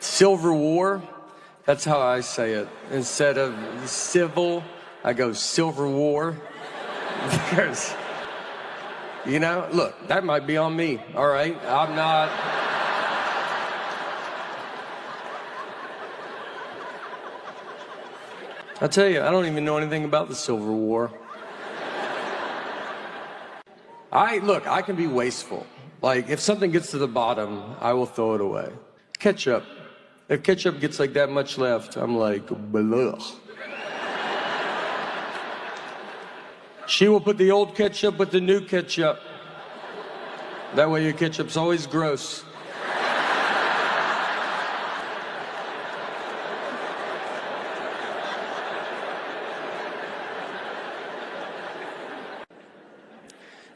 Silver War, that's how I say it. Instead of civil, I go Silver War. Because, you know, look, that might be on me, all right? I'm not... I'll tell you, I don't even know anything about the Silver War. Look, I can be wasteful. Like, if something gets to the bottom, I will throw it away. Ketchup. If ketchup gets like that much left, I'm like, blech. She will put the old ketchup with the new ketchup. That way your ketchup's always gross.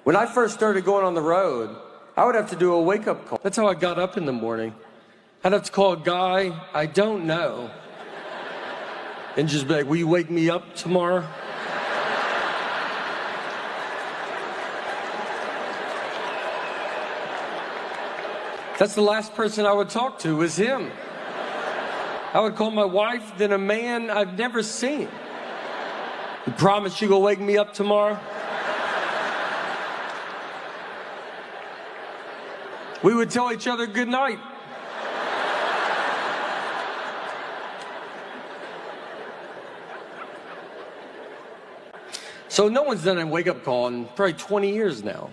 When I first started going on the road, I would have to do a wake-up call. That's how I got up in the morning. I'd have to call a guy I don't know and just be like, will you wake me up tomorrow? That's the last person I would talk to, was him. I would call my wife, then a man I've never seen. You promise you gonna wake me up tomorrow? We would tell each other good night. So no one's done a wake-up call in probably 20 years now.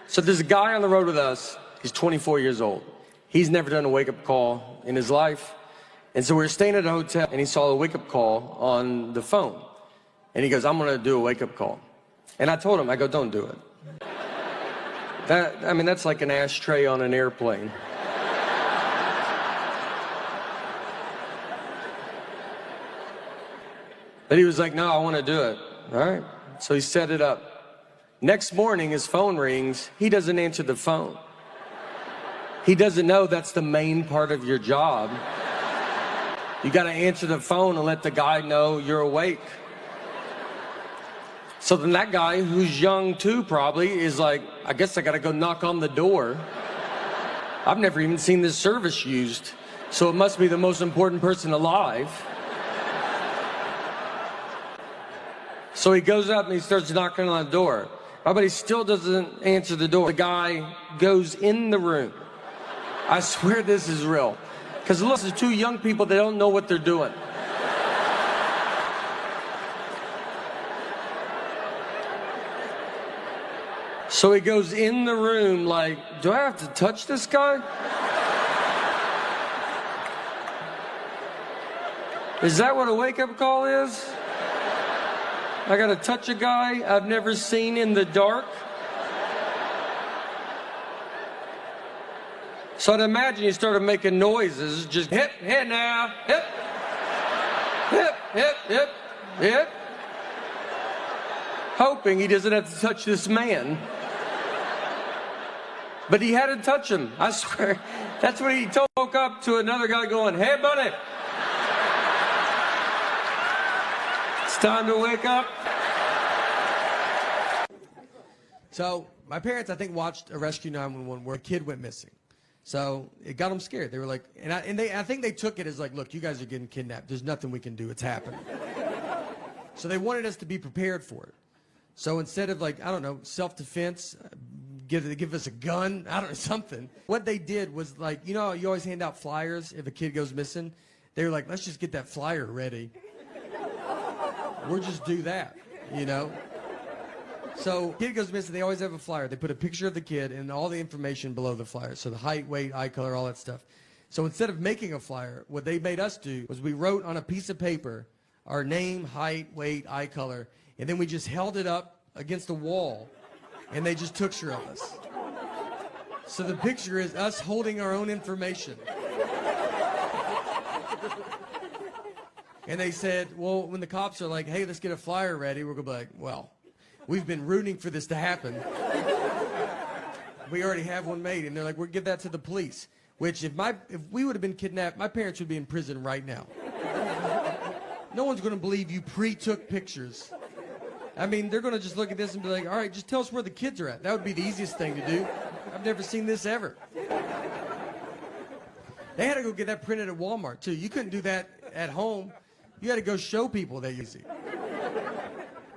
So there's a guy on the road with us. He's 24 years old. He's never done a wake-up call in his life. And so we were staying at a hotel, and he saw a wake-up call on the phone. And he goes, I'm gonna do a wake-up call. And I told him, I go, don't do it. That's like an ashtray on an airplane. But he was like, no, I want to do it. All right. So he set it up. Next morning, his phone rings. He doesn't answer the phone. He doesn't know that's the main part of your job. You got to answer the phone and let the guy know you're awake. So then that guy, who's young too probably, is like, I guess I gotta go knock on the door. I've never even seen this service used, so it must be the most important person alive. So he goes up and he starts knocking on the door. But he still doesn't answer the door. The guy goes in the room. I swear this is real. Because look, there's two young people, they don't know what they're doing. So he goes in the room like, do I have to touch this guy? Is that what a wake-up call is? I gotta touch a guy I've never seen in the dark? So I'd imagine he started making noises, just hip, hit now, hip, hip, hip, hip, hip. Hoping he doesn't have to touch this man. But he had to touch him, I swear. That's when he woke up to another guy going, hey, buddy. It's time to wake up. So my parents, I think, watched a Rescue 911 where a kid went missing. So it got them scared. They were like, I think they took it as like, look, you guys are getting kidnapped. There's nothing we can do. It's happening. So they wanted us to be prepared for it. So instead of like, I don't know, self-defense, give us a gun, I don't know, something. What they did was like, you know, you always hand out flyers if a kid goes missing. They were like, let's just get that flyer ready. We'll just do that, you know. So kid goes missing, they always have a flyer. They put a picture of the kid and all the information below the flyer. So the height, weight, eye color, all that stuff. So instead of making a flyer, what they made us do was we wrote on a piece of paper our name, height, weight, eye color, and then we just held it up against a wall, and they just took picture of us. So the picture is us holding our own information. And they said, well, when the cops are like, hey, let's get a flyer ready, we're going to be like, well, we've been rooting for this to happen. We already have one made. And they're like, we'll give that to the police. Which, if we would have been kidnapped, my parents would be in prison right now. No one's going to believe you pre-took pictures. I mean, they're going to just look at this and be like, all right, just tell us where the kids are at. That would be the easiest thing to do. I've never seen this ever. They had to go get that printed at Walmart, too. You couldn't do that at home. You had to go show people that you see.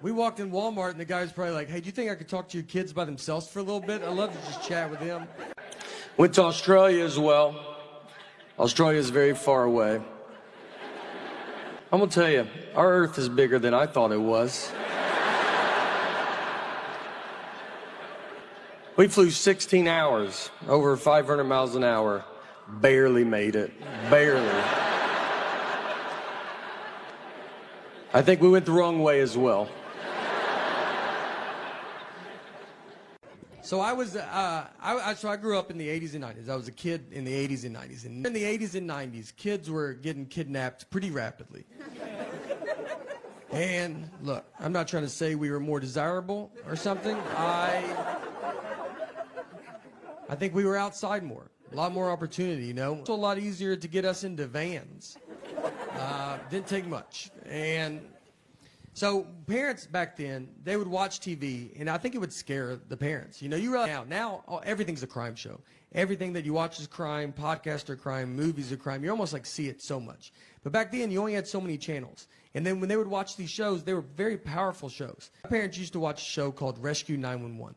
We walked in Walmart, and the guy was probably like, hey, do you think I could talk to your kids by themselves for a little bit? I'd love to just chat with them. Went to Australia as well. Australia is very far away. I'm going to tell you, our Earth is bigger than I thought it was. We flew 16 hours, over 500 miles an hour. Barely made it. Barely. I think we went the wrong way as well. So I grew up in the 80s and 90s. I was a kid in the 80s and 90s. And in the 80s and 90s, kids were getting kidnapped pretty rapidly. And look, I'm not trying to say we were more desirable or something. I think we were outside more. A lot more opportunity, you know. It's a lot easier to get us into vans. Didn't take much. And so parents back then, they would watch TV, and I think it would scare the parents. You know, you realize now everything's a crime show. Everything that you watch is crime, podcasts are crime, movies are crime. You almost like see it so much. But back then, you only had so many channels. And then when they would watch these shows, they were very powerful shows. My parents used to watch a show called Rescue 911.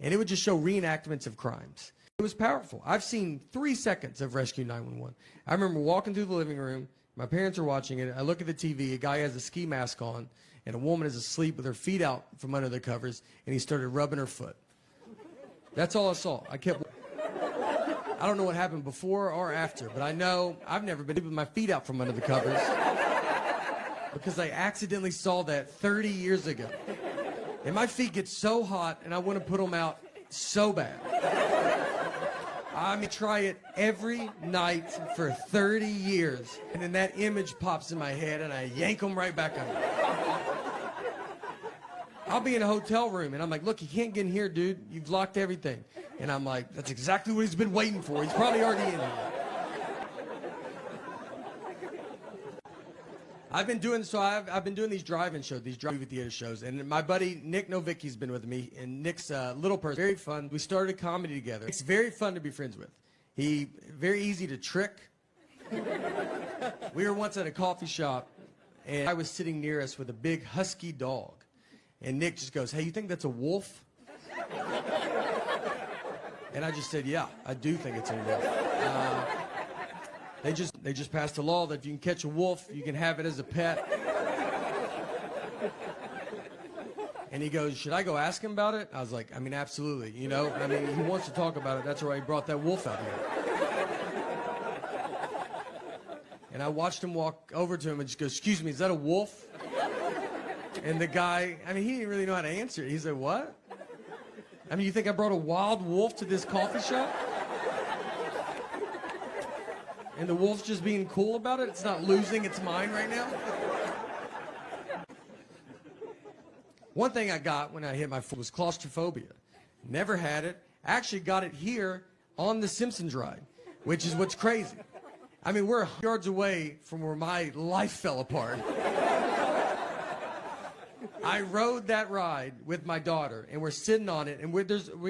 And it would just show reenactments of crimes. It was powerful. I've seen 3 seconds of Rescue 911. I remember walking through the living room. My parents are watching it. I look at the TV. A guy has a ski mask on, and a woman is asleep with her feet out from under the covers, and he started rubbing her foot. That's all I saw. I don't know what happened before or after, but I know I've never been with my feet out from under the covers because I accidentally saw that 30 years ago. And my feet get so hot, and I want to put them out so bad. I try it every night for 30 years, and then that image pops in my head, and I yank them right back under. I'll be in a hotel room, and I'm like, look, you can't get in here, dude. You've locked everything. And I'm like, that's exactly what he's been waiting for. He's probably already in here. I've been doing these drive-in shows, these movie theater shows, and my buddy Nick Novicki's been with me, and Nick's a little person, very fun. We started comedy together. It's very fun to be friends with. He very easy to trick. We were once at a coffee shop, and I was sitting near us with a big husky dog, and Nick just goes, "Hey, you think that's a wolf?" And I just said, "Yeah, I do think it's a wolf." They just passed a law that if you can catch a wolf, you can have it as a pet. And he goes, should I go ask him about it? I was like, absolutely. You know, he wants to talk about it. That's why he brought that wolf out here. And I watched him walk over to him and just go, excuse me, is that a wolf? And the guy, he didn't really know how to answer it. He said, what? You think I brought a wild wolf to this coffee shop? And the wolf's just being cool about it? It's not losing its mind right now? One thing I got when I hit my foot was claustrophobia. Never had it. Actually got it here on the Simpsons ride, which is what's crazy. We're 100 yards away from where my life fell apart. I rode that ride with my daughter, and we're sitting on it, and we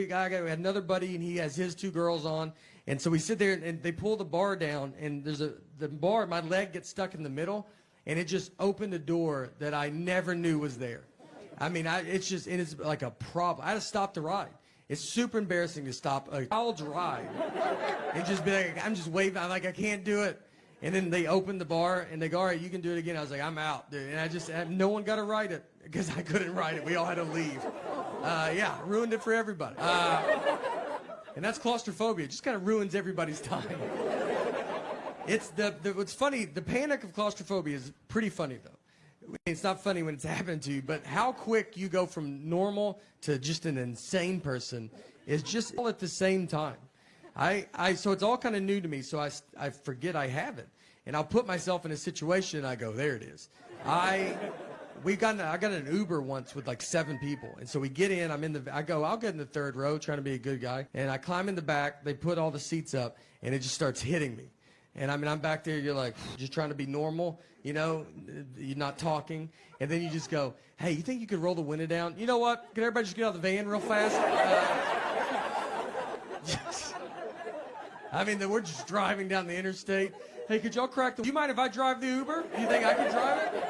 had another buddy, and he has his 2 girls on, and so we sit there, and they pull the bar down, and the bar, my leg gets stuck in the middle, and it just opened a door that I never knew was there. It's like a problem. I had to stop the ride. It's super embarrassing to stop a child's ride and just be like, I'm just waving, I'm like, I can't do it. And then they open the bar, and they go, all right, you can do it again. I was like, I'm out, dude. And no one got to ride it because I couldn't ride it. We all had to leave. Ruined it for everybody. And that's claustrophobia. It just kind of ruins everybody's time. It's what's funny, the panic of claustrophobia is pretty funny, though. It's not funny when it's happening to you, but how quick you go from normal to just an insane person is just all at the same time. So it's all kind of new to me, so I forget I have it. And I'll put myself in a situation, and I go, there it is. I got an Uber once with like 7 people, and so we get in. I'll get in the 3rd row, trying to be a good guy, and I climb in the back. They put all the seats up, and it just starts hitting me. And I'm back there. You're like just trying to be normal, you know. You're not talking, and then you just go, "Hey, you think you could roll the window down? You know what? Can everybody just get out of the van real fast?" I mean, we're just driving down the interstate. Hey, could y'all crack the... Do you mind if I drive the Uber? Do you think I can drive it?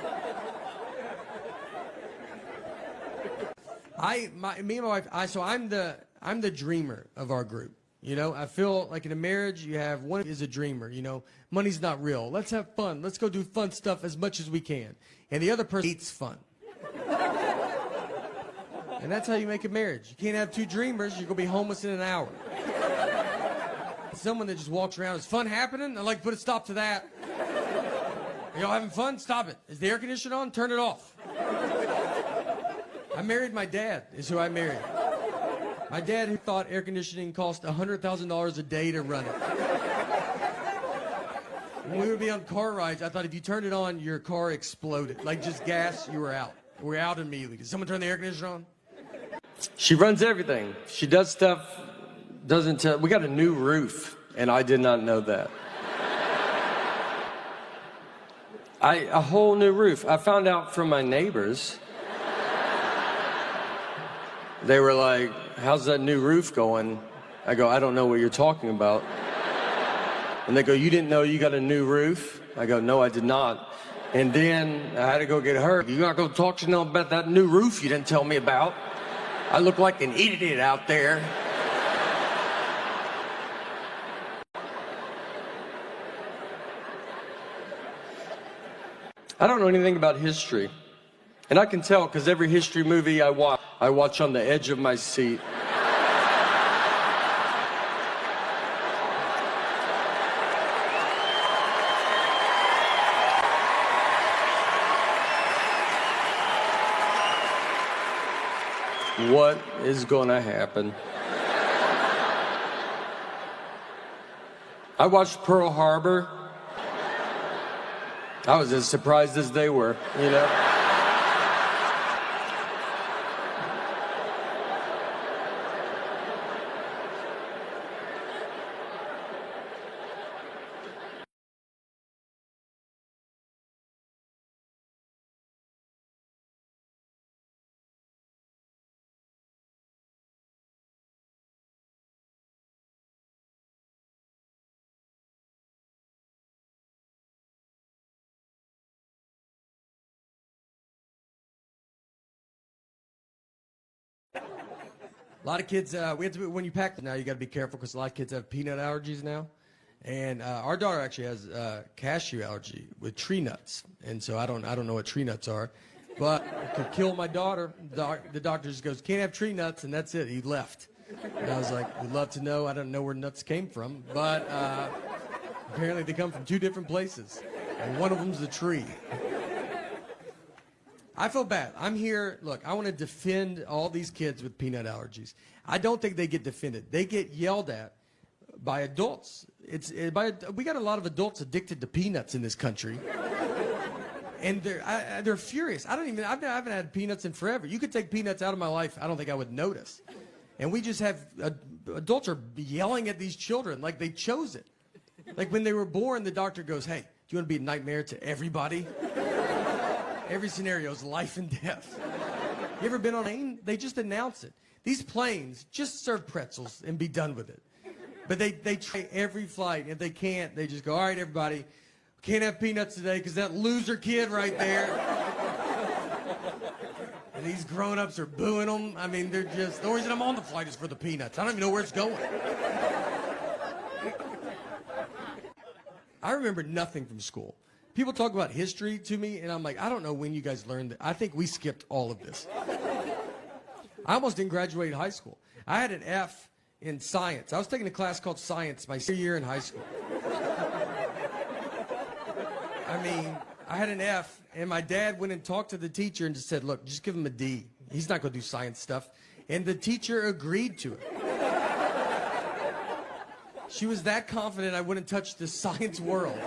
Me and my wife, so I'm the dreamer of our group. You know, I feel like in a marriage, you have one is a dreamer. You know, money's not real. Let's have fun. Let's go do fun stuff as much as we can. And the other person hates fun. And that's how you make a marriage. You can't have two dreamers. You're going to be homeless in an hour. Someone that just walks around, is fun happening? I'd like to put a stop to that. Are y'all having fun? Stop it. Is the air conditioner on? Turn it off. I married my dad, is who I married. My dad who thought air conditioning cost $100,000 a day to run it. When we would be on car rides, I thought if you turned it on, your car exploded. Like just gas, you were out. We're out immediately. Did someone turn the air conditioner on? She runs everything. She does stuff, doesn't tell. We got a new roof, and I did not know that. A whole new roof. I found out from my neighbors. They were like, how's that new roof going? I go, I don't know what you're talking about. And they go, you didn't know you got a new roof? I go, no, I did not. And then I had to go get her. You're not going to talk to them about that new roof you didn't tell me about. I look like an idiot out there. I don't know anything about history. And I can tell because every history movie I watch on the edge of my seat. What is gonna happen? I watched Pearl Harbor. I was as surprised as they were, you know? A lot of kids, when you pack now, you got to be careful because a lot of kids have peanut allergies now. And our daughter actually has cashew allergy with tree nuts. And so I don't know what tree nuts are, but it could kill my daughter. The doctor just goes, can't have tree nuts, and that's it. He left. And I was like, we'd love to know. I don't know where nuts came from, but apparently they come from two different places. And one of them's a tree. I feel bad. I'm here. Look, I want to defend all these kids with peanut allergies. I don't think they get defended. They get yelled at by adults. We got a lot of adults addicted to peanuts in this country, and they're furious. I haven't had peanuts in forever. You could take peanuts out of my life. I don't think I would notice. And we just have adults are yelling at these children like they chose it. Like when they were born, the doctor goes, "Hey, do you want to be a nightmare to everybody?" Every scenario is life and death. You ever been on a plane? They just announce it. These planes just serve pretzels and be done with it. But they try every flight. If they can't, they just go, all right, everybody, can't have peanuts today because that loser kid right there. And these grown-ups are booing them. I mean, they're just, the only reason I'm on the flight is for the peanuts. I don't even know where it's going. I remember nothing from school. People talk about history to me, and I'm like, I don't know when you guys learned that. I think we skipped all of this. I almost didn't graduate high school. I had an F in science. I was taking a class called science my senior year in high school. I mean, I had an F, and my dad went and talked to the teacher and just said, look, just give him a D. He's not going to do science stuff. And the teacher agreed to it. She was that confident I wouldn't touch the science world.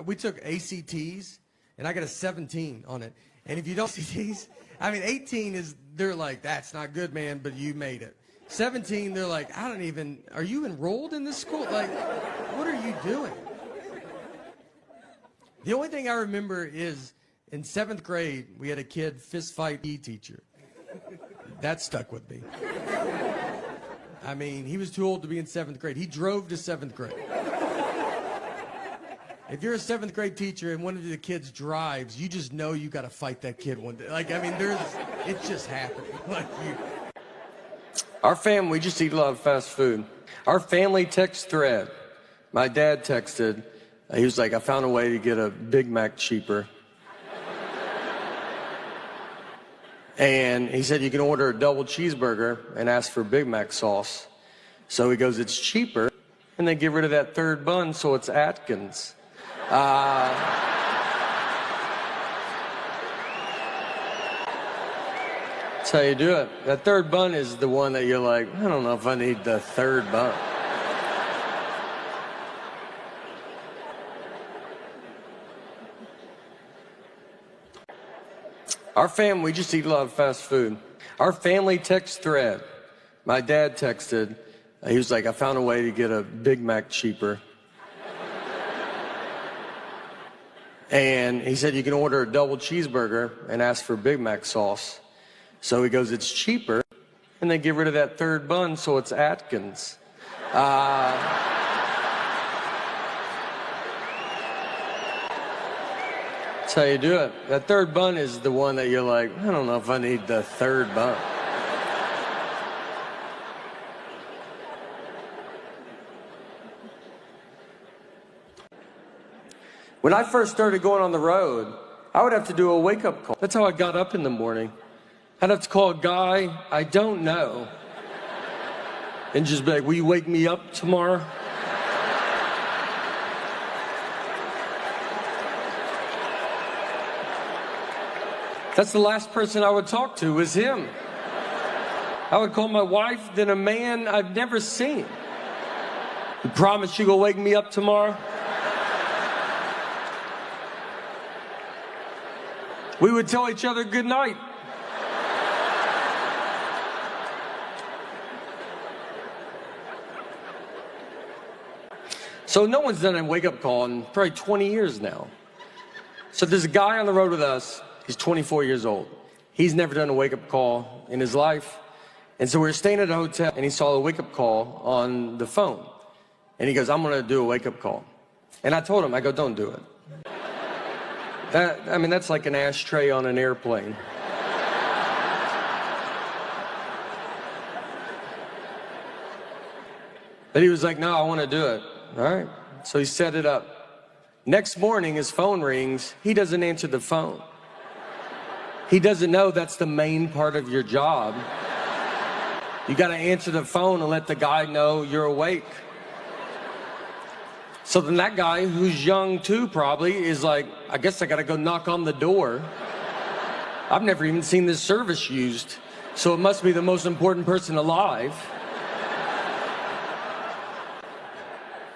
We took ACTs, and I got a 17 on it. And if you don't ACTs, I mean, 18 is, they're like, that's not good, man, but you made it. 17, they're like, are you enrolled in this school? Like, what are you doing? The only thing I remember is in 7th grade, we had a kid fist fight PE teacher. That stuck with me. I mean, he was too old to be in 7th grade. He drove to 7th grade. If you're a 7th grade teacher and one of the kids drives, you just know you got to fight that kid one day. Like, I mean, it's just happening. Like, Our family just eat a lot of fast food. Our family text thread. My dad texted. He was like, I found a way to get a Big Mac cheaper. And he said, you can order a double cheeseburger and ask for Big Mac sauce. So he goes, it's cheaper. And they get rid of that third bun, so it's Atkins. That's how you do it. That third bun is the one that you're like, I don't know if I need the third bun. Our family just eat a lot of fast food. Our family text thread. My dad texted. He was like, I found a way to get a Big Mac cheaper. And he said, you can order a double cheeseburger and ask for Big Mac sauce. So he goes, it's cheaper. And they get rid of that third bun, so it's Atkins. That's how you do it. That third bun is the one that you're like, I don't know if I need the third bun. When I first started going on the road, I would have to do a wake-up call. That's how I got up in the morning. I'd have to call a guy I don't know and just be like, will you wake me up tomorrow? That's the last person I would talk to, was him. I would call my wife, then a man I've never seen. You promise you will wake me up tomorrow? We would tell each other good night. So no one's done a wake-up call in probably 20 years now. So there's a guy on the road with us. He's 24 years old. He's never done a wake-up call in his life. And so we were staying at a hotel, and he saw a wake-up call on the phone. And he goes, I'm going to do a wake-up call. And I told him, I go, don't do it. That's like an ashtray on an airplane. But he was like, no, I want to do it. All right. So he set it up. Next morning, his phone rings. He doesn't answer the phone. He doesn't know that's the main part of your job. You got to answer the phone and let the guy know you're awake. So then that guy, who's young too probably, is like, I guess I got to go knock on the door. I've never even seen this service used, so it must be the most important person alive.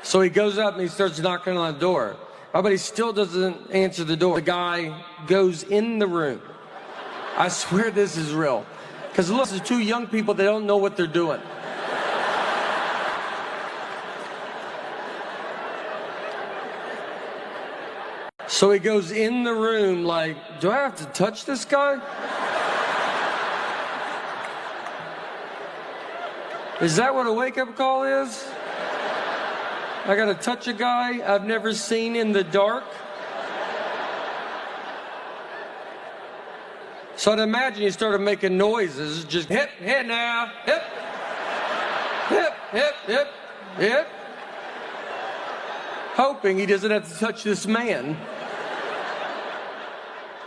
So he goes up and he starts knocking on the door. My buddy still doesn't answer the door. The guy goes in the room. I swear this is real. Because look, there's two young people, they don't know what they're doing. So he goes in the room like, do I have to touch this guy? Is that what a wake-up call is? I gotta touch a guy I've never seen in the dark? So I'd imagine he started making noises, just hip, hip now, hip, hip, hip, hip, hip. Hoping he doesn't have to touch this man.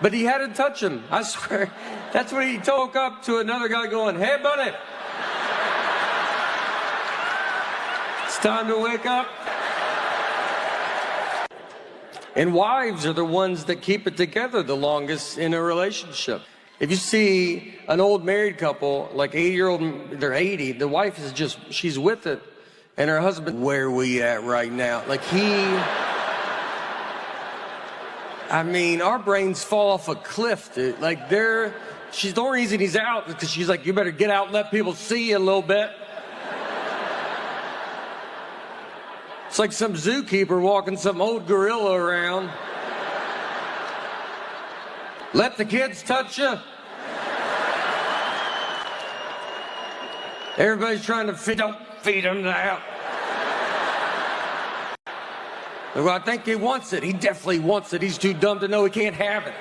But he had to touch him, I swear. That's when he woke up to another guy going, hey buddy. It's time to wake up. And wives are the ones that keep it together the longest in a relationship. If you see an old married couple, like 80-year-old, they're 80, the wife is just, she's with it. And her husband, where are we at right now? Like our brains fall off a cliff, dude. Like she's the only reason he's out is because she's like, you better get out and let people see you a little bit. It's like some zookeeper walking some old gorilla around. Let the kids touch you. Everybody's trying to feed, don't feed him that. Well, I think he wants it. He definitely wants it. He's too dumb to know he can't have it.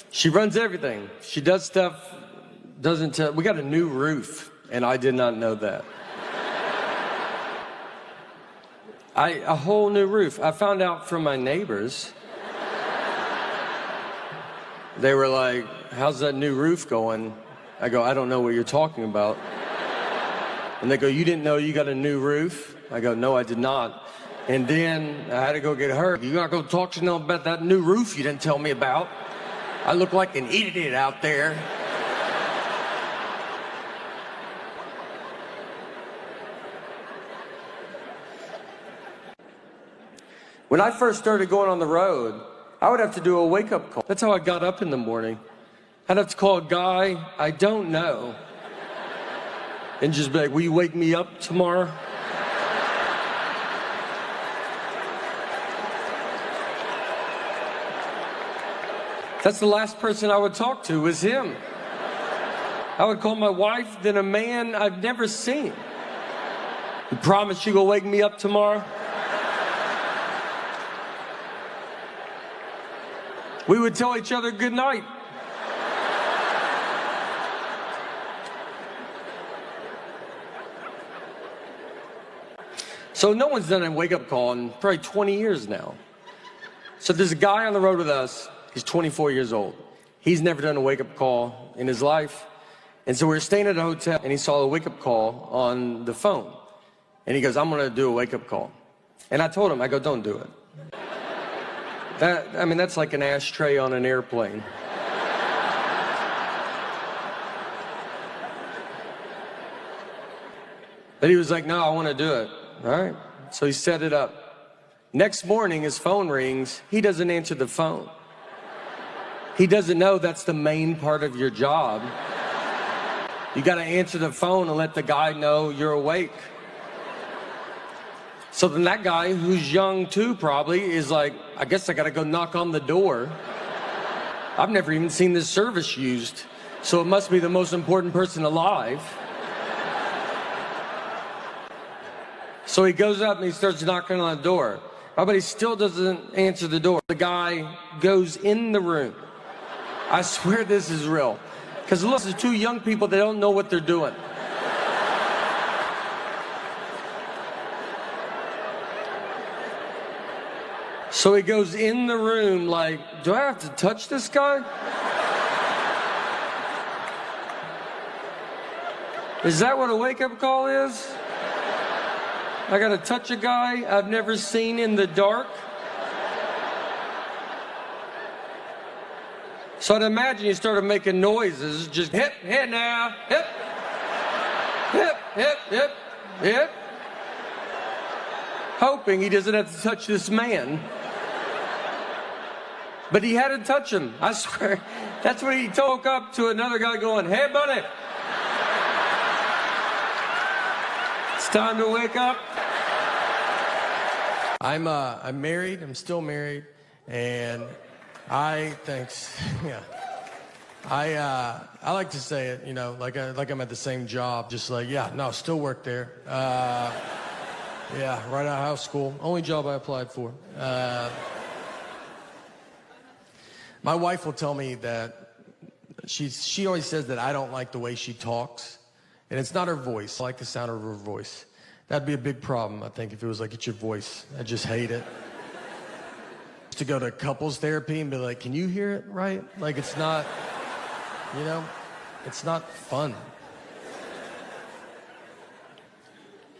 She runs everything. She does stuff, doesn't tell. We got a new roof, and I did not know that. A whole new roof. I found out from my neighbors. They were like, how's that new roof going? I go, I don't know what you're talking about. And they go, you didn't know you got a new roof? I go, no, I did not. And then I had to go get her. You gotta go talk to them about that new roof you didn't tell me about. I look like an idiot out there. When I first started going on the road, I would have to do a wake-up call. That's how I got up in the morning. I'd have to call a guy I don't know and just be like, will you wake me up tomorrow? That's the last person I would talk to, was him. I would call my wife, then a man I've never seen. You promise you will wake me up tomorrow? We would tell each other good night. So no one's done a wake-up call in probably 20 years now. So there's a guy on the road with us. He's 24 years old. He's never done a wake-up call in his life. And so we were staying at a hotel, and he saw a wake-up call on the phone. And he goes, I'm going to do a wake-up call. And I told him, I go, don't do it. That's like an ashtray on an airplane. But he was like, no, I want to do it. All right. So he set it up. Next morning, his phone rings. He doesn't answer the phone. He doesn't know that's the main part of your job. You got to answer the phone and let the guy know you're awake. So then that guy, who's young too probably, is like, I guess I got to go knock on the door. I've never even seen this service used, so it must be the most important person alive. So he goes up and he starts knocking on the door. But he still doesn't answer the door. The guy goes in the room. I swear this is real. Because look, there's two young people that don't know what they're doing. So he goes in the room like, do I have to touch this guy? Is that what a wake-up call is? I gotta touch a guy I've never seen in the dark? So I'd imagine he started making noises, just hip, hip now, hip, hip, hip, hip, hip. Hoping he doesn't have to touch this man. But he had to touch him, I swear. That's when he woke up to another guy going, hey, buddy. It's time to wake up. I'm married. I'm still married, and thanks. Yeah. I like to say it, you know, like I'm at the same job, just like, yeah, no, still work there. Yeah, right out of high school. Only job I applied for. My wife will tell me that she always says that I don't like the way she talks, and it's not her voice. I like the sound of her voice. That'd be a big problem, I think, if it was like, it's your voice. I just hate it. To go to couples therapy and be like, can you hear it right? Like, it's not, you know, it's not fun.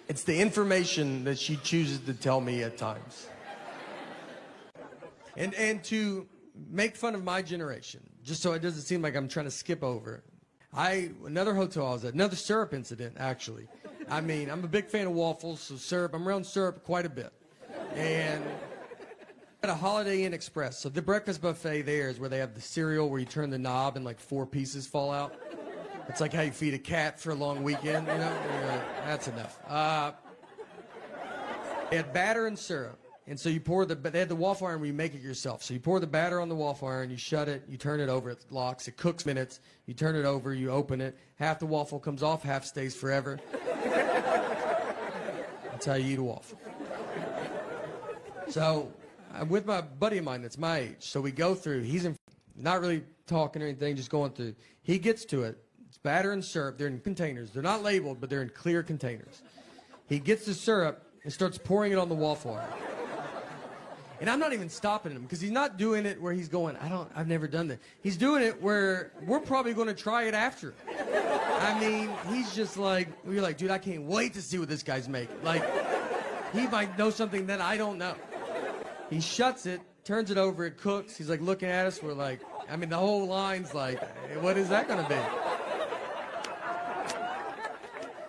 It's the information that she chooses to tell me at times. And to make fun of my generation, just so it doesn't seem like I'm trying to skip over. Another hotel I was at, another syrup incident, actually. I mean, I'm a big fan of waffles, so syrup, I'm around syrup quite a bit. And at a Holiday Inn Express, so the breakfast buffet there is where they have the cereal where you turn the knob and like 4 pieces fall out. It's like how you feed a cat for a long weekend, you know? That's enough. They had batter and syrup. And so you pour they had the waffle iron where you make it yourself. So you pour the batter on the waffle iron, you shut it, you turn it over, it locks, it cooks minutes, you turn it over, you open it, half the waffle comes off, half stays forever. That's how you eat a waffle. So I'm with my buddy of mine that's my age. So we go through, he's not really talking or anything, just going through. He gets to it, it's batter and syrup, they're in containers. They're not labeled, but they're in clear containers. He gets the syrup and starts pouring it on the waffle iron. And I'm not even stopping him because he's not doing it where he's going, I've never done that. He's doing it where we're probably going to try it after. I mean, he's just like, we're like, dude, I can't wait to see what this guy's making. Like, he might know something that I don't know. He shuts it, turns it over, it cooks. He's like looking at us. We're like, I mean, the whole line's like, hey, what is that going to be?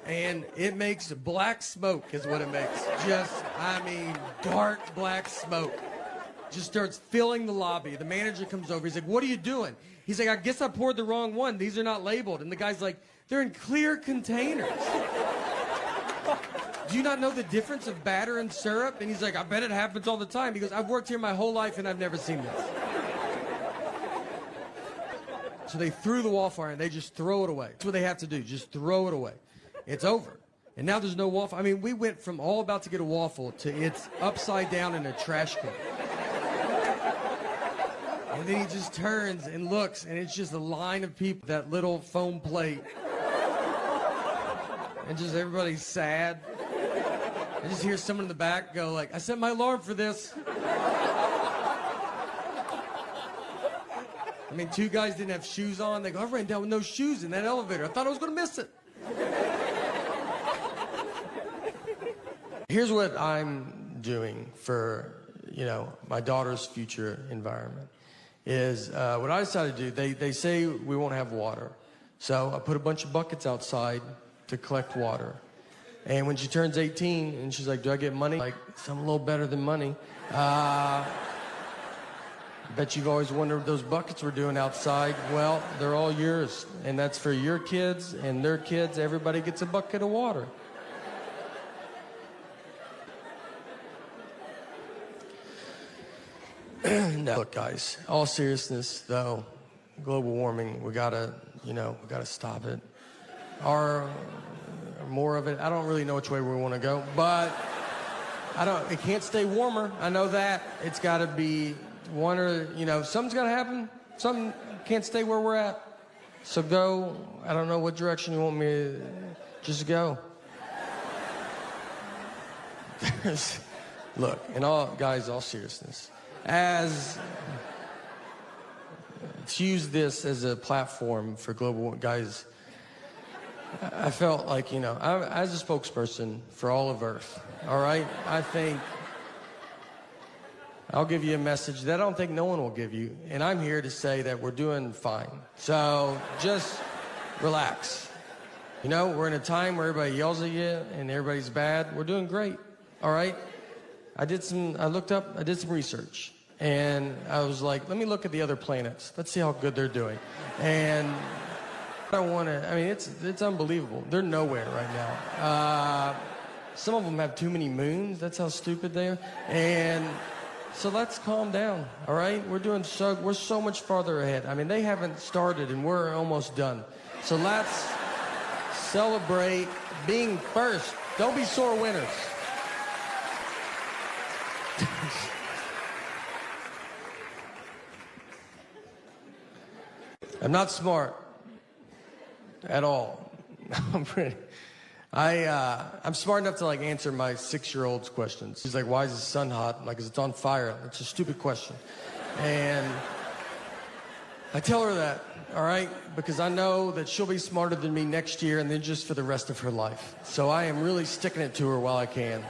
And it makes black smoke is what it makes. Just, I mean, dark black smoke. Just starts filling the lobby. The manager comes over. He's like, what are you doing? He's like, I guess I poured the wrong one. These are not labeled. And the guy's like, they're in clear containers. Do you not know the difference of batter and syrup? And he's like, I bet it happens all the time. He goes, I've worked here my whole life and I've never seen this. So they threw the waffle iron. They just throw it away. That's what they have to do. Just throw it away. It's over. And now there's no waffle. I mean, we went from all about to get a waffle to it's upside down in a trash can. And then he just turns and looks, and it's just a line of people, that little foam plate. And just everybody's sad. I just hear someone in the back go like, I set my alarm for this. I mean, two guys didn't have shoes on. They go, I ran down with no shoes in that elevator. I thought I was going to miss it. Here's what I'm doing for, my daughter's future environment is what I decided to do. They say we won't have water. So I put a bunch of buckets outside to collect water. And when she turns 18 and she's like, do I get money? Like, something a little better than money. Bet you've always wondered what those buckets were doing outside. Well, they're all yours. And that's for your kids and their kids. Everybody gets a bucket of water. No, look, guys, all seriousness, though, global warming, we gotta stop it. Or more of it. I don't really know which way we want to go, but it can't stay warmer. I know that. It's got to be one or, something's got to happen. Something can't stay where we're at. So go, I don't know what direction you want me to just go. Look, all seriousness. Let's use this as a platform for global, guys. I felt like, as a spokesperson for all of Earth, all right? I think I'll give you a message that I don't think no one will give you, and I'm here to say that we're doing fine. So just relax. We're in a time where everybody yells at you and everybody's bad. We're doing great, all right? I did some research, and I was like, let me look at the other planets. Let's see how good they're doing. And it's unbelievable. They're nowhere right now. Some of them have too many moons. That's how stupid they are. And so let's calm down, all right? We're so much farther ahead. I mean, they haven't started, and we're almost done. So let's celebrate being first. Don't be sore winners. I'm not smart at all. I'm smart enough to answer my 6-year-old's questions. He's like, why is the sun hot? I'm like, 'cause it's on fire. It's a stupid question. And I tell her that, all right? Because I know that she'll be smarter than me next year and then just for the rest of her life. So I am really sticking it to her while I can.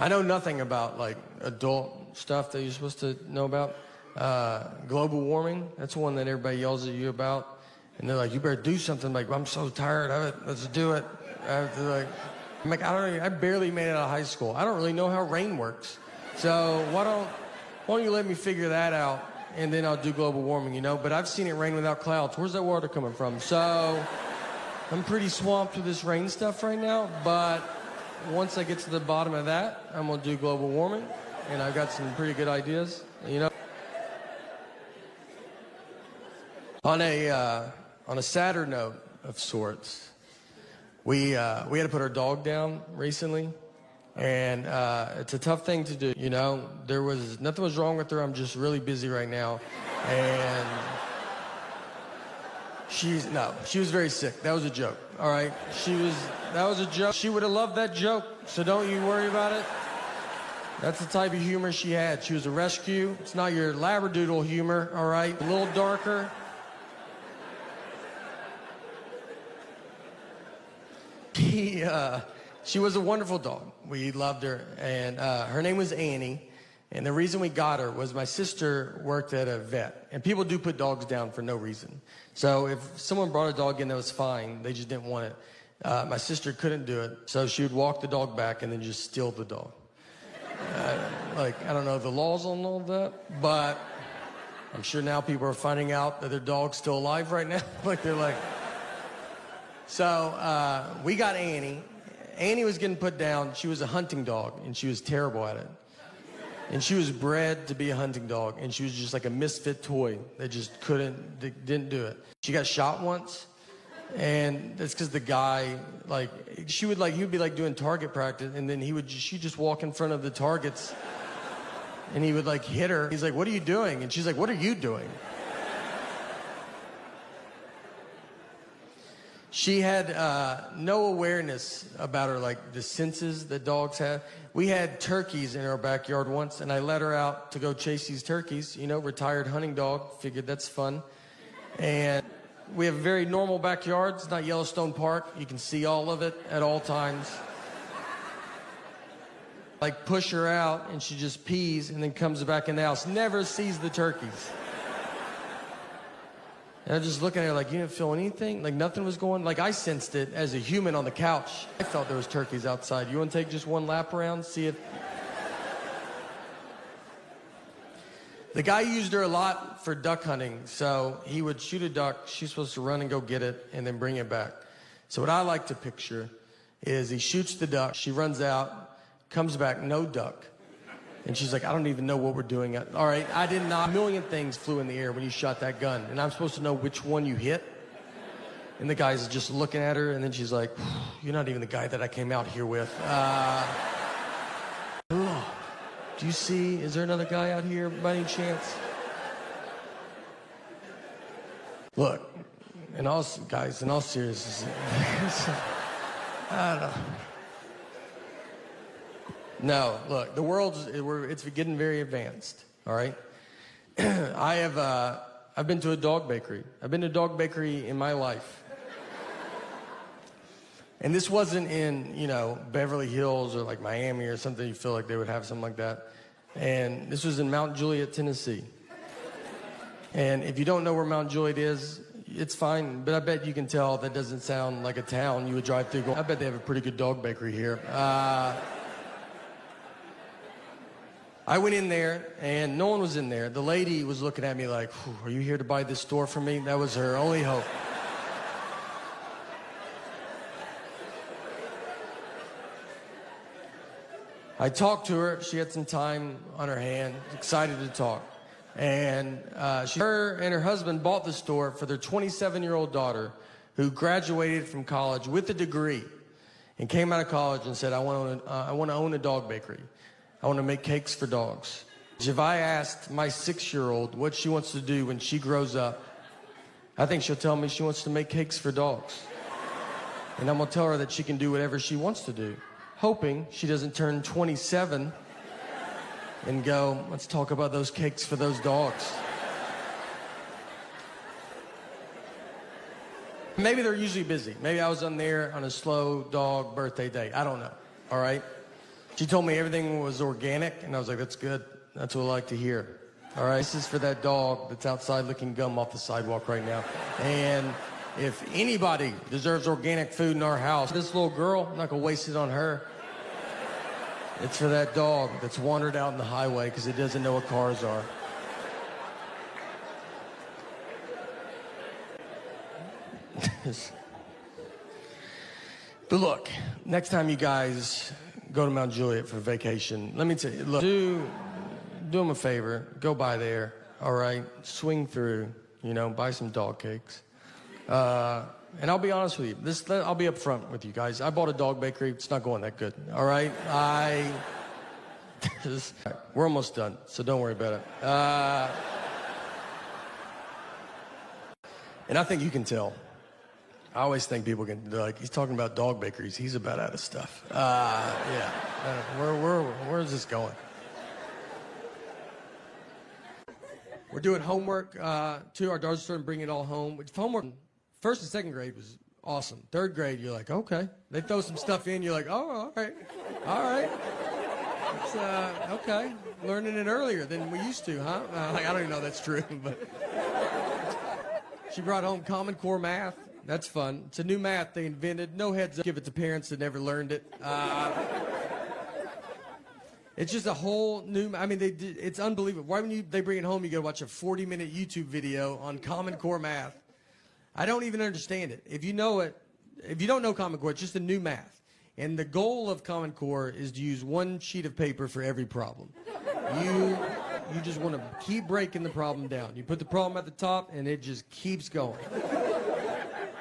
I know nothing about adult stuff that you're supposed to know about. Global warming, that's one that everybody yells at you about. And they're like, you better do something. Like, I'm so tired of it. Let's do it. I'm like, I barely made it out of high school. I don't really know how rain works. So why don't you let me figure that out, and then I'll do global warming, But I've seen it rain without clouds. Where's that water coming from? So I'm pretty swamped with this rain stuff right now, but once I get to the bottom of that, I'm gonna do global warming, and I've got some pretty good ideas. You know, on a sadder note of sorts, we had to put our dog down recently, and it's a tough thing to do. You know, nothing was wrong with her. I'm just really busy right now, and she was very sick. That was a joke. All right, that was a joke. She would have loved that joke, so don't you worry about it. That's the type of humor she had. She was a rescue. It's not your labradoodle humor, all right? A little darker. She was a wonderful dog. We loved her, and her name was Annie. And the reason we got her was my sister worked at a vet, and people do put dogs down for no reason. So if someone brought a dog in that was fine, they just didn't want it. My sister couldn't do it, so she would walk the dog back and then just steal the dog. I don't know the laws on all that, but I'm sure now people are finding out that their dog's still alive right now. So we got Annie. Annie was getting put down. She was a hunting dog, and she was terrible at it. And she was bred to be a hunting dog, and she was just like a misfit toy that just didn't do it. She got shot once, and that's because the guy, he would be doing target practice, and then she'd just walk in front of the targets, and he would hit her. He's like, "What are you doing?" And she's like, "What are you doing?" She had no awareness about her, the senses that dogs have. We had turkeys in our backyard once, and I let her out to go chase these turkeys. You know, retired hunting dog. Figured that's fun. And we have a very normal backyard. It's not Yellowstone Park. You can see all of it at all times. Push her out, and she just pees and then comes back in the house. Never sees the turkeys. And I'm just looking at her you didn't feel anything? Nothing was going? I sensed it as a human on the couch. I felt there was turkeys outside. You want to take just one lap around, see if... The guy used her a lot for duck hunting. So he would shoot a duck. She's supposed to run and go get it and then bring it back. So what I like to picture is he shoots the duck. She runs out, comes back, no duck. And she's like, "I don't even know what we're doing." All right, I did not. A million things flew in the air when you shot that gun. And I'm supposed to know which one you hit. And the guy's just looking at her, and then she's like, "You're not even the guy that I came out here with. Do you see, is there another guy out here by any chance?" Look, in all seriousness, I don't know. No, look, the it's getting very advanced, all right? I've been to a dog bakery. I've been to a dog bakery in my life. And this wasn't in, Beverly Hills or Miami or something. You feel like they would have something like that. And this was in Mount Juliet, Tennessee. And if you don't know where Mount Juliet is, it's fine, but I bet you can tell that doesn't sound like a town you would drive through. I bet they have a pretty good dog bakery here. I went in there, and no one was in there. The lady was looking at me like, "Are you here to buy this store from me?" That was her only hope. I talked to her. She had some time on her hand, excited to talk. And her and her husband bought the store for their 27-year-old daughter, who graduated from college with a degree and came out of college and said, I want to own a dog bakery. I want to make cakes for dogs. If I asked my 6-year-old what she wants to do when she grows up, I think she'll tell me she wants to make cakes for dogs. And I'm going to tell her that she can do whatever she wants to do, hoping she doesn't turn 27 and go, "Let's talk about those cakes for those dogs." Maybe they're usually busy. Maybe I was on there on a slow dog birthday day. I don't know, all right? She told me everything was organic, and I was like, "That's good. That's what I like to hear." All right, this is for that dog that's outside licking gum off the sidewalk right now. And if anybody deserves organic food in our house, this little girl, I'm not going to waste it on her. It's for that dog that's wandered out in the highway because it doesn't know what cars are. But look, next time you guys go to Mount Juliet for vacation, let me tell you, look, do them a favor, go by there, all right? Swing through, buy some dog cakes. And I'll be honest with you, I'll be up front with you guys. I bought a dog bakery, it's not going that good, all right? We're almost done, so don't worry about it. And I think you can tell. I always think people can, like, he's talking about dog bakeries. He's about out of stuff. Yeah. Where is this going? We're doing homework, too. Our daughter's starting to bring it all home. Homework, first and second grade was awesome. Third grade, you're like, okay. They throw some stuff in, you're like, oh, all right. All right. It's, okay. Learning it earlier than we used to, huh? I don't even know if that's true, but. She brought home Common Core math. That's fun. It's a new math they invented. No heads up. Give it to parents that never learned it. It's just a whole new. It's unbelievable. Why when they bring it home, you got to watch a 40-minute YouTube video on Common Core math. I don't even understand it. If you know it, if you don't know Common Core, it's just a new math. And the goal of Common Core is to use one sheet of paper for every problem. You just want to keep breaking the problem down. You put the problem at the top, and it just keeps going.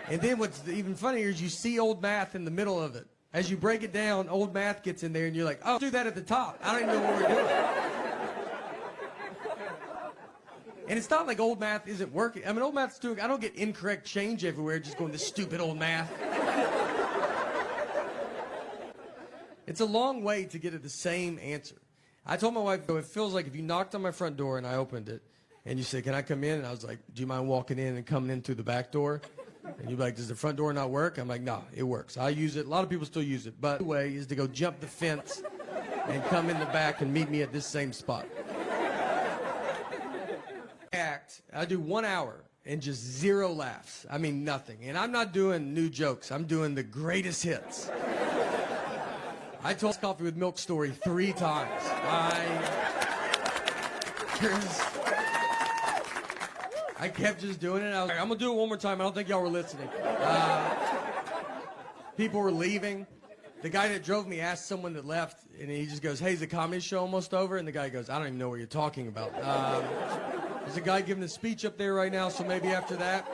And then what's even funnier is you see old math in the middle of it. As you break it down, old math gets in there, and you're like, oh, do that at the top. I don't even know what we're doing. And it's not like old math isn't working. Old math's doing, I don't get incorrect change everywhere just going, this stupid old math. It's a long way to get at the same answer. I told my wife, it feels like if you knocked on my front door and I opened it, and you said, can I come in? And I was like, do you mind walking in and coming in through the back door? And you'd be like, does the front door not work? I'm like, no, it works. I use it. A lot of people still use it. But the way is to go jump the fence and come in the back and meet me at this same spot. I do 1 hour and just 0 laughs. Nothing. And I'm not doing new jokes. I'm doing the greatest hits. I told Coffee with Milk story 3 times. I kept just doing it. I was like, I'm going to do it one more time. I don't think y'all were listening. People were leaving. The guy that drove me asked someone that left, and he just goes, hey, is the comedy show almost over? And the guy goes, I don't even know what you're talking about. There's a guy giving a speech up there right now, so maybe after that.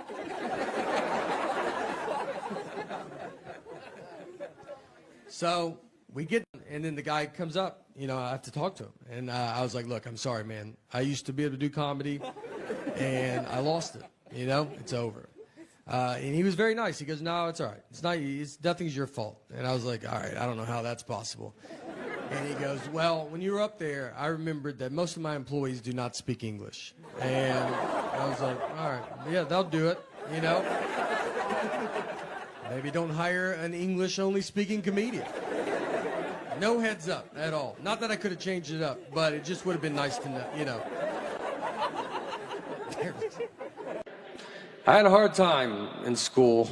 So we get, and then the guy comes up, I have to talk to him. And I was like, look, I'm sorry, man. I used to be able to do comedy, and I lost it. It's over. And he was very nice. He goes, no, it's all right. Nothing's your fault. And I was like, all right, I don't know how that's possible. And he goes, well, when you were up there, I remembered that most of my employees do not speak English. And I was like, all right, yeah, they'll do it, Maybe don't hire an English-only speaking comedian. No heads up at all. Not that I could have changed it up, but it just would have been nice to know, I had a hard time in school.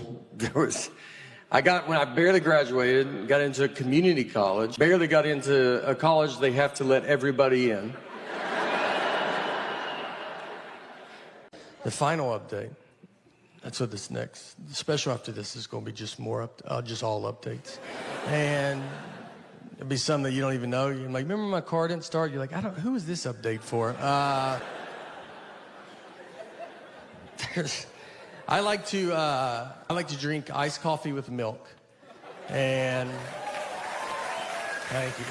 When I barely graduated, got into a community college, barely got into a college they have to let everybody in. The final update. That's what this next. The special after this is going to be just just all updates. And it'll be something that you don't even know. You're like, remember my car didn't start? You're like, who is this update for? I like to drink iced coffee with milk. And thank you.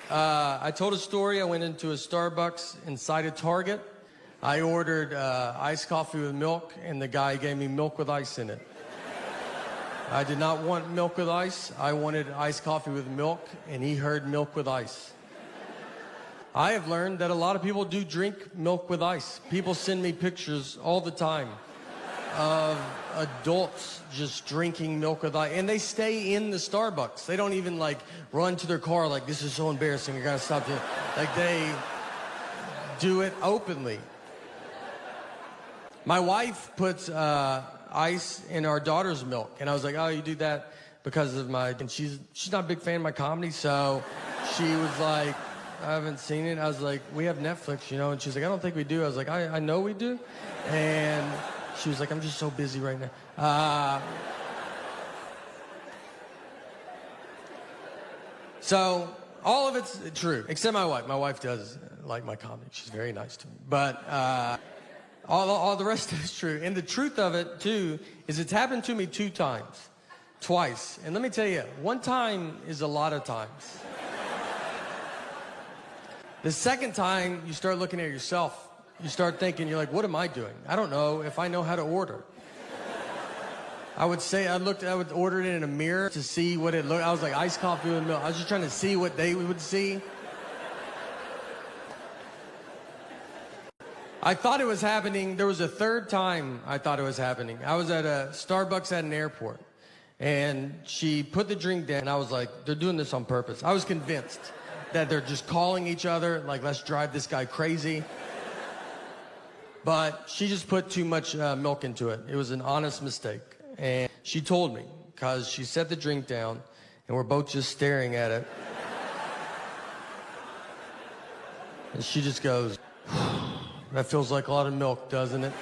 I told a story. I went into a Starbucks inside a Target. I ordered iced coffee with milk, and the guy gave me milk with ice in it. I did not want milk with ice. I wanted iced coffee with milk, and he heard milk with ice. I have learned that a lot of people do drink milk with ice. People send me pictures all the time of adults just drinking milk with ice, and they stay in the Starbucks. They don't even run to their car like, this is so embarrassing, I gotta stop doing it. They do it openly. My wife puts ice in our daughter's milk, and I was like, oh, you do that because of and she's not a big fan of my comedy, so she was like, I haven't seen it. I was like, we have Netflix, and she's like, I don't think we do. I was like, I know we do. And she was like, I'm just so busy right now. So all of it's true, except my wife. My wife does like my comedy. She's very nice to me. But all the rest of it's true. And the truth of it, too, is it's happened to me twice. And let me tell you, one time is a lot of times. The second time, you start looking at yourself. You start thinking, you're like, what am I doing? I don't know if I know how to order. I would order it in a mirror to see what it looked. I was like, iced coffee with milk. I was just trying to see what they would see. I thought it was happening. There was a third time I thought it was happening. I was at a Starbucks at an airport, and she put the drink down, and I was like, they're doing this on purpose. I was convinced that they're just calling each other, like, let's drive this guy crazy. But she just put too much milk into it. It was an honest mistake. And she told me, because she set the drink down, and we're both just staring at it. And she just goes, that feels like a lot of milk, doesn't it?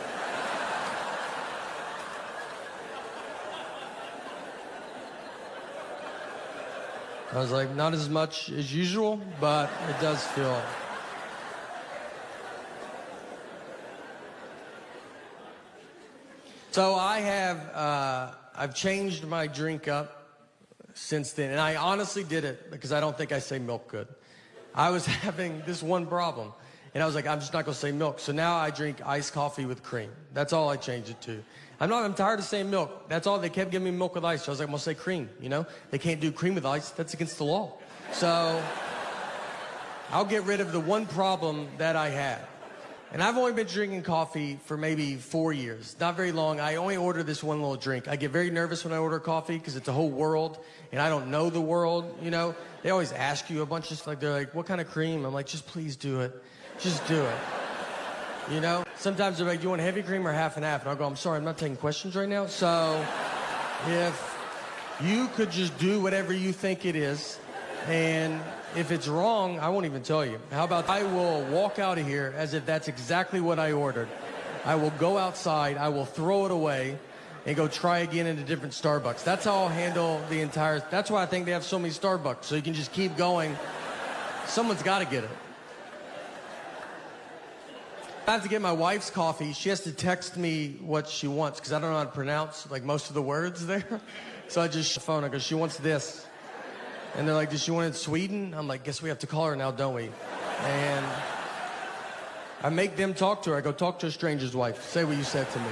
I was like, not as much as usual, but it does feel. So I've changed my drink up since then, and I honestly did it because I don't think I say milk good. I was having this one problem, and I was like, I'm just not gonna say milk. So now I drink iced coffee with cream. That's all I changed it to. I'm tired of saying milk. That's all. They kept giving me milk with ice. So I was like, I'm gonna say cream, you know? They can't do cream with ice. That's against the law. So I'll get rid of the one problem that I had. And I've only been drinking coffee for maybe 4 years. Not very long. I only order this one little drink. I get very nervous when I order coffee because it's a whole world, and I don't know the world, you know? They always ask you a bunch of stuff. They're like, what kind of cream? I'm like, just please do it. Just do it. You know? Sometimes they're like, do you want heavy cream or half and half? And I'll go, I'm sorry, I'm not taking questions right now. So if you could just do whatever you think it is, and if it's wrong, I won't even tell you. How about I will walk out of here as if that's exactly what I ordered. I will go outside, I will throw it away, and go try again at a different Starbucks. That's how I'll handle the entire. That's why I think they have so many Starbucks, so you can just keep going. Someone's got to get it. I have to get my wife's coffee. She has to text me what she wants because I don't know how to pronounce like most of the words there. So I just phone. I go, she wants this. And they're like, does she want it in Sweden? I'm like, guess we have to call her now, don't we? And I make them talk to her. I go, talk to a stranger's wife. Say what you said to me.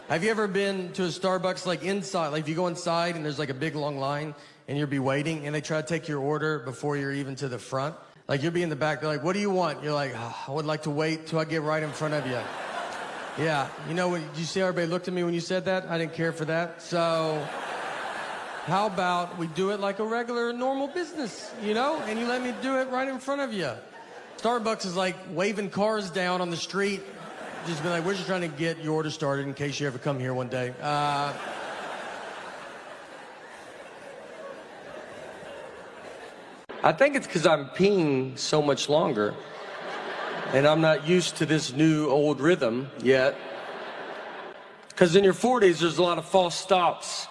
Have you ever been to a Starbucks, like inside, like if you go inside and there's like a big long line and you'll be waiting and they try to take your order before you're even to the front? Like you'll be in the back, they're like, what do you want? You're like, oh, I would like to wait till I get right in front of you. Yeah, you know, did you see how everybody looked at me when you said that? I didn't care for that. So how about we do it like a regular, normal business, you know? And you let me do it right in front of you. Starbucks is like waving cars down on the street. Just be like, we're just trying to get your order started in case you ever come here one day. I think it's because I'm peeing so much longer. And I'm not used to this new old rhythm yet. Because in your 40s, there's a lot of false stops.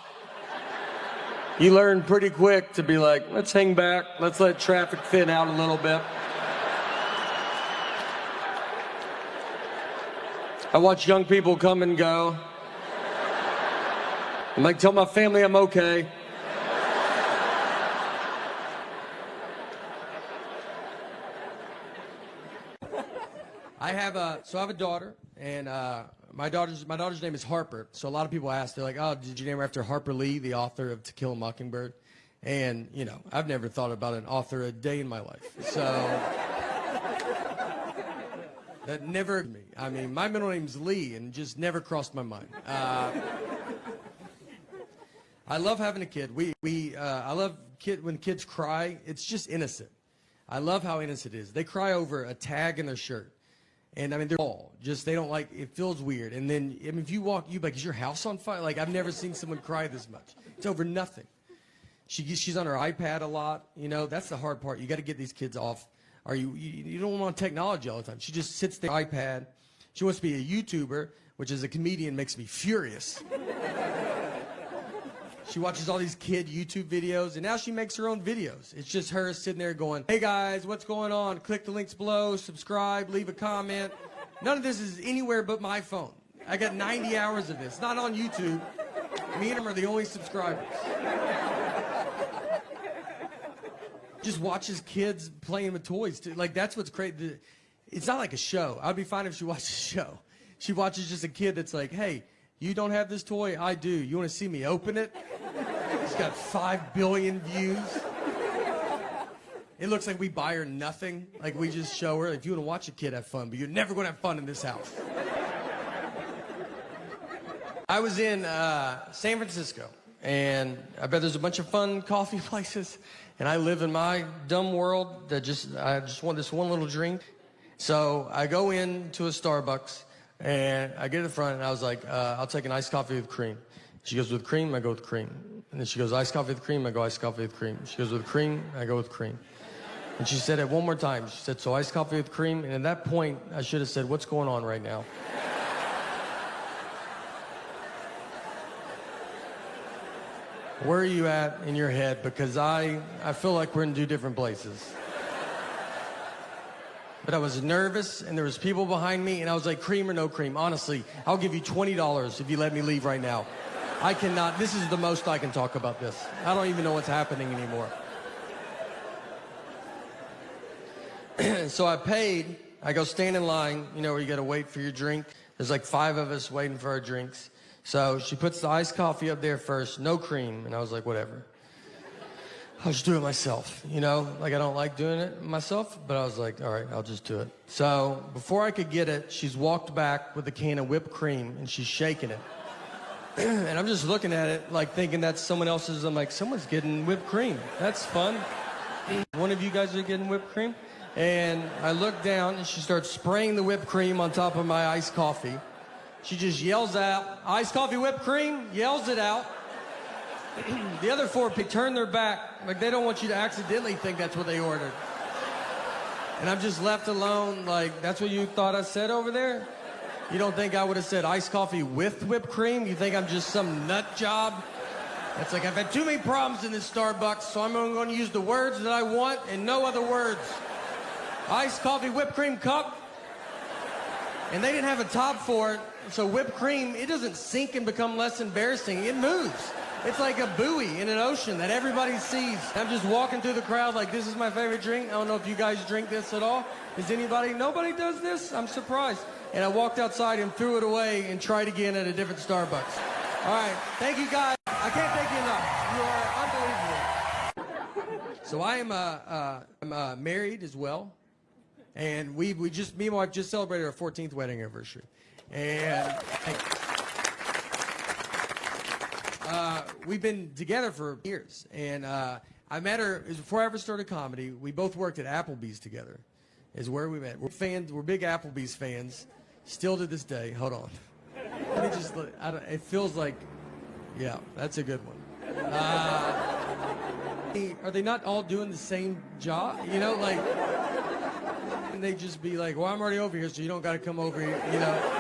You learn pretty quick to be like, let's hang back, let's let traffic thin out a little bit. I watch young people come and go. I'm like, tell my family I'm okay. I have a daughter, and my daughter's name is Harper. So a lot of people ask, they're like, oh, did you name her after Harper Lee, the author of To Kill a Mockingbird? And, you know, I've never thought about an author a day in my life. So that never me. I mean, my middle name's Lee, and just never crossed my mind. I love having a kid. I love when kids cry. It's just innocent. I love how innocent it is. They cry over a tag in their shirt. And I mean, they're all just, they don't like, it feels weird. And then, I mean, if you walk, you like, is your house on fire? Like, I've never seen someone cry this much. It's over nothing. She's on her iPad a lot. You know, that's the hard part. You got to get these kids off. You don't want technology all the time. She just sits there, iPad. She wants to be a YouTuber, which as a comedian makes me furious. She watches all these kid YouTube videos, and now she makes her own videos. It's just her sitting there going, hey guys, what's going on? Click the links below, subscribe, leave a comment. None of this is anywhere but my phone. I got 90 hours of this, not on YouTube. Me and him are the only subscribers. Just watches kids playing with toys, too. Like, that's what's crazy. It's not like a show. I'd be fine if she watched a show. She watches just a kid that's like, hey, you don't have this toy? I do. You want to see me open it? It's got 5 billion views. It looks like we buy her nothing. Like, we just show her, if you want to watch a kid have fun, but you're never going to have fun in this house. I was in San Francisco, and I bet there's a bunch of fun coffee places, and I live in my dumb world that I just want this one little drink. So I go into a Starbucks, and I get to the front, and I was like, I'll take an iced coffee with cream. She goes, with cream? I go with cream. And then she goes, iced coffee with cream? I go, iced coffee with cream. She goes, with cream? I go with cream. And she said it one more time. She said, so iced coffee with cream? And at that point, I should have said, what's going on right now? Where are you at in your head? Because I feel like we're in 2 different places. But I was nervous, and there was people behind me, and I was like, cream or no cream? Honestly, I'll give you $20 if you let me leave right now. I cannot, this is the most I can talk about this. I don't even know what's happening anymore. So I paid. I go stand in line, you know, where you got to wait for your drink. There's like 5 of us waiting for our drinks. So she puts the iced coffee up there first, no cream. And I was like, whatever. I'll just do it myself, you know? Like, I don't like doing it myself, but I was like, all right, I'll just do it. So before I could get it, she's walked back with a can of whipped cream, and she's shaking it. And I'm just looking at it, like, thinking that's someone else's. I'm like, someone's getting whipped cream. That's fun. One of you guys are getting whipped cream? And I look down, and she starts spraying the whipped cream on top of my iced coffee. She just yells out, iced coffee, whipped cream, yells it out. The other 4 turn their back, like they don't want you to accidentally think that's what they ordered. And I'm just left alone, like, that's what you thought I said over there? You don't think I would have said iced coffee with whipped cream? You think I'm just some nut job? It's like, I've had too many problems in this Starbucks, so I'm going to use the words that I want and no other words. Iced coffee, whipped cream cup. And they didn't have a top for it, so whipped cream, it doesn't sink and become less embarrassing. It moves. It's like a buoy in an ocean that everybody sees. I'm just walking through the crowd like, this is my favorite drink. I don't know if you guys drink this at all. Is anybody? Nobody does this? I'm surprised. And I walked outside and threw it away and tried again at a different Starbucks. All right, thank you guys. I can't thank you enough. You are unbelievable. So I am I'm married as well. And me and my wife just celebrated our 14th wedding anniversary. And we've been together for years. And I met her before I ever started comedy. We both worked at Applebee's together, is where we met. We're big Applebee's fans, still to this day. Hold on. Let me just, it feels like, yeah, that's a good one. Are they not all doing the same job? You know, like, and they just be like, well, I'm already over here, so you don't got to come over here, you know.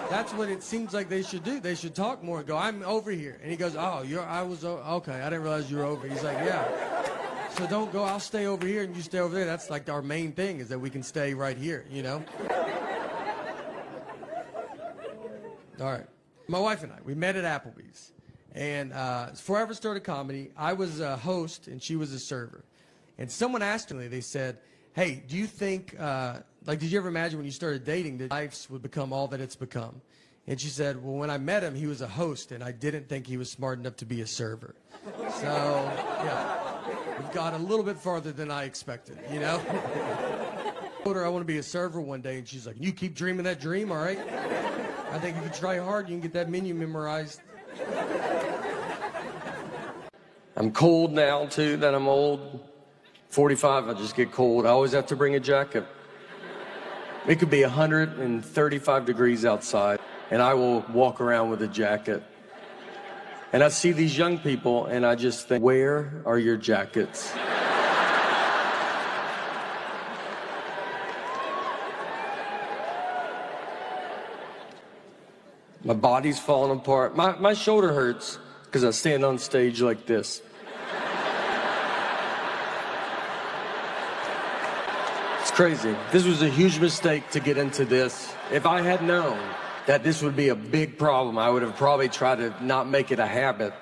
That's what it seems like they should do. They should talk more and go, I'm over here. And he goes, oh, okay, I didn't realize you were over. He's like, yeah. So don't go, I'll stay over here and you stay over there. That's like our main thing, is that we can stay right here, you know. All right. My wife and I, we met at Applebee's. And before I ever started comedy, I was a host and she was a server. And someone asked me, they said, hey, do you think, did you ever imagine when you started dating that life would become all that it's become? And she said, well, when I met him, he was a host, and I didn't think he was smart enough to be a server. So, yeah, we've got a little bit farther than I expected, you know? I told her I want to be a server one day, and she's like, you keep dreaming that dream, all right? I think if you try hard, you can get that menu memorized. I'm cold now, too, that I'm old. 45, I just get cold. I always have to bring a jacket. It could be 135 degrees outside, and I will walk around with a jacket. And I see these young people, and I just think, where are your jackets? My body's falling apart. My shoulder hurts because I stand on stage like this. It's crazy. This was a huge mistake to get into this. If I had known that this would be a big problem, I would have probably tried to not make it a habit.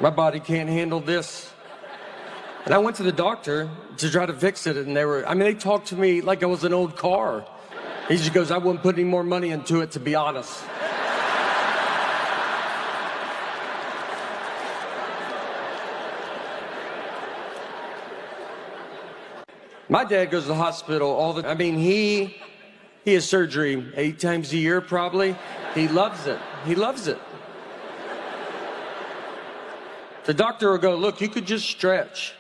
My body can't handle this. And I went to the doctor to try to fix it, and they talked to me like I was an old car. He just goes, I wouldn't put any more money into it, to be honest. My dad goes to the hospital he has surgery 8 times a year, probably. He loves it. He loves it. The doctor will go, look, you could just stretch.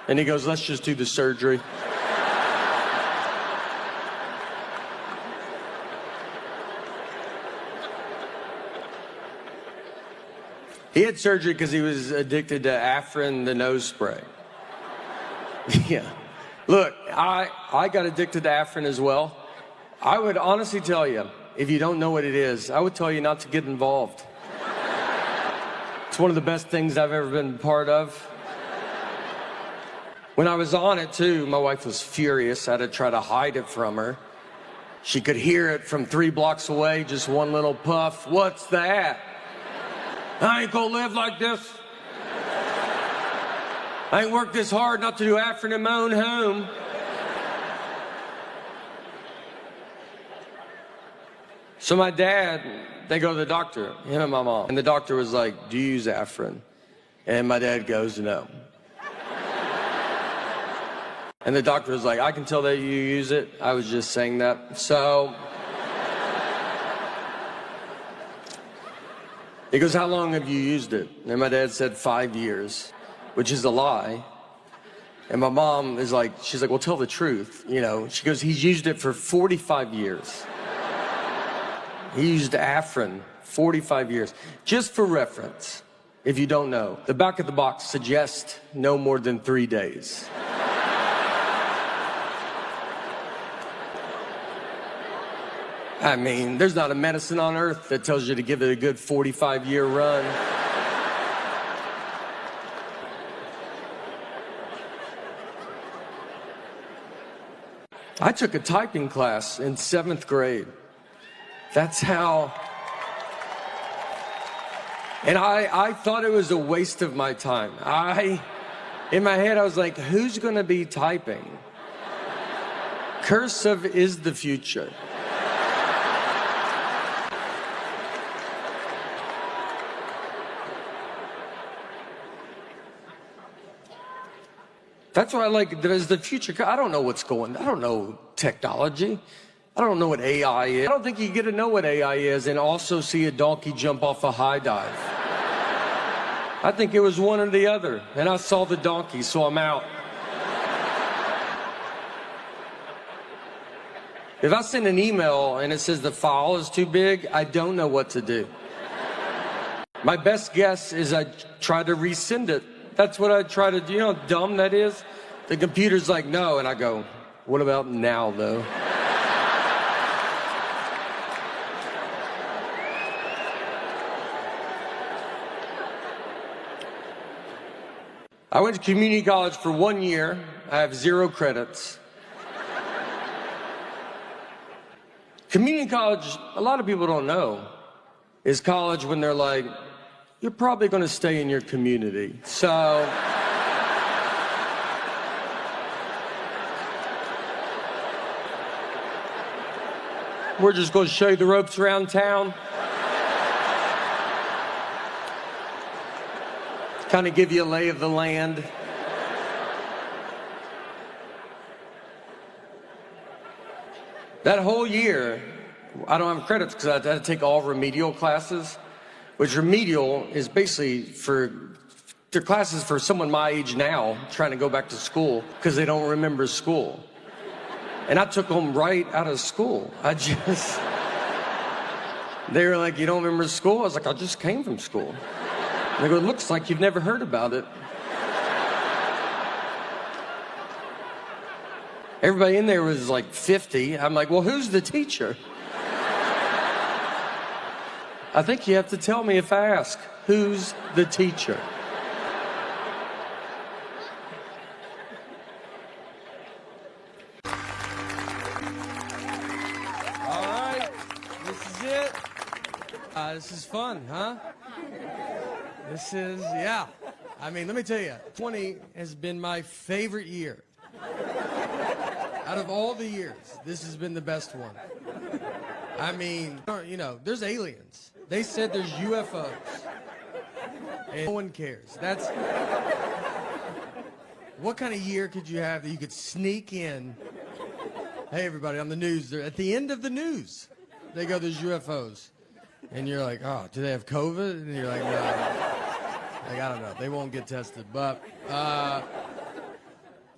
And he goes, let's just do the surgery. He had surgery because he was addicted to Afrin, the nose spray. Yeah. Look, I got addicted to Afrin as well. I would honestly tell you, if you don't know what it is, I would tell you not to get involved. It's one of the best things I've ever been part of. When I was on it too, my wife was furious. I had to try to hide it from her. She could hear it from 3 blocks away, just one little puff. What's that? I ain't gonna live like this. I ain't worked this hard not to do Afrin in my own home. So my dad, they go to the doctor, him and my mom. And the doctor was like, do you use Afrin? And my dad goes, no. And the doctor was like, I can tell that you use it. I was just saying that. So he goes, how long have you used it? And my dad said 5 years, which is a lie. And my mom is like, she's like, well, tell the truth. You know, she goes, he's used it for 45 years. He used Afrin 45 years. Just for reference, if you don't know, the back of the box suggests no more than 3 days. I mean, there's not a medicine on earth that tells you to give it a good 45-year run. I took a typing class in 7th grade. That's how... And I thought it was a waste of my time. In my head, I was like, who's gonna be typing? Cursive is the future. That's why I like, there's the future. I don't know what's going on. I don't know technology. I don't know what AI is. I don't think you get to know what AI is and also see a donkey jump off a high dive. I think it was one or the other. And I saw the donkey, so I'm out. If I send an email and it says the file is too big, I don't know what to do. My best guess is I try to resend it. That's what I try to do. You know how dumb that is? The computer's like, no. And I go, what about now, though? I went to community college for 1 year. I have 0 credits. Community college, a lot of people don't know, is college when they're like, you're probably going to stay in your community. So we're just going to show you the ropes around town. Kind of give you a lay of the land. That whole year, I don't have credits because I had to take all remedial classes. Which remedial is basically they're classes for someone my age now trying to go back to school because they don't remember school. And I took them right out of school. They were like, you don't remember school? I was like, I just came from school. And they go, it looks like you've never heard about it. Everybody in there was like 50. I'm like, well, who's the teacher? I think you have to tell me if I ask. Who's the teacher? All right, this is it. This is fun, huh? This is, yeah. I mean, let me tell you, 20 has been my favorite year. Out of all the years, this has been the best one. I mean, you know, there's aliens. They said there's UFOs. And no one cares. That's... What kind of year could you have that you could sneak in? Hey, everybody, on the news. They're at the end of the news, they go, there's UFOs. And you're like, oh, do they have COVID? And you're like, no. Like, I don't know. They won't get tested. But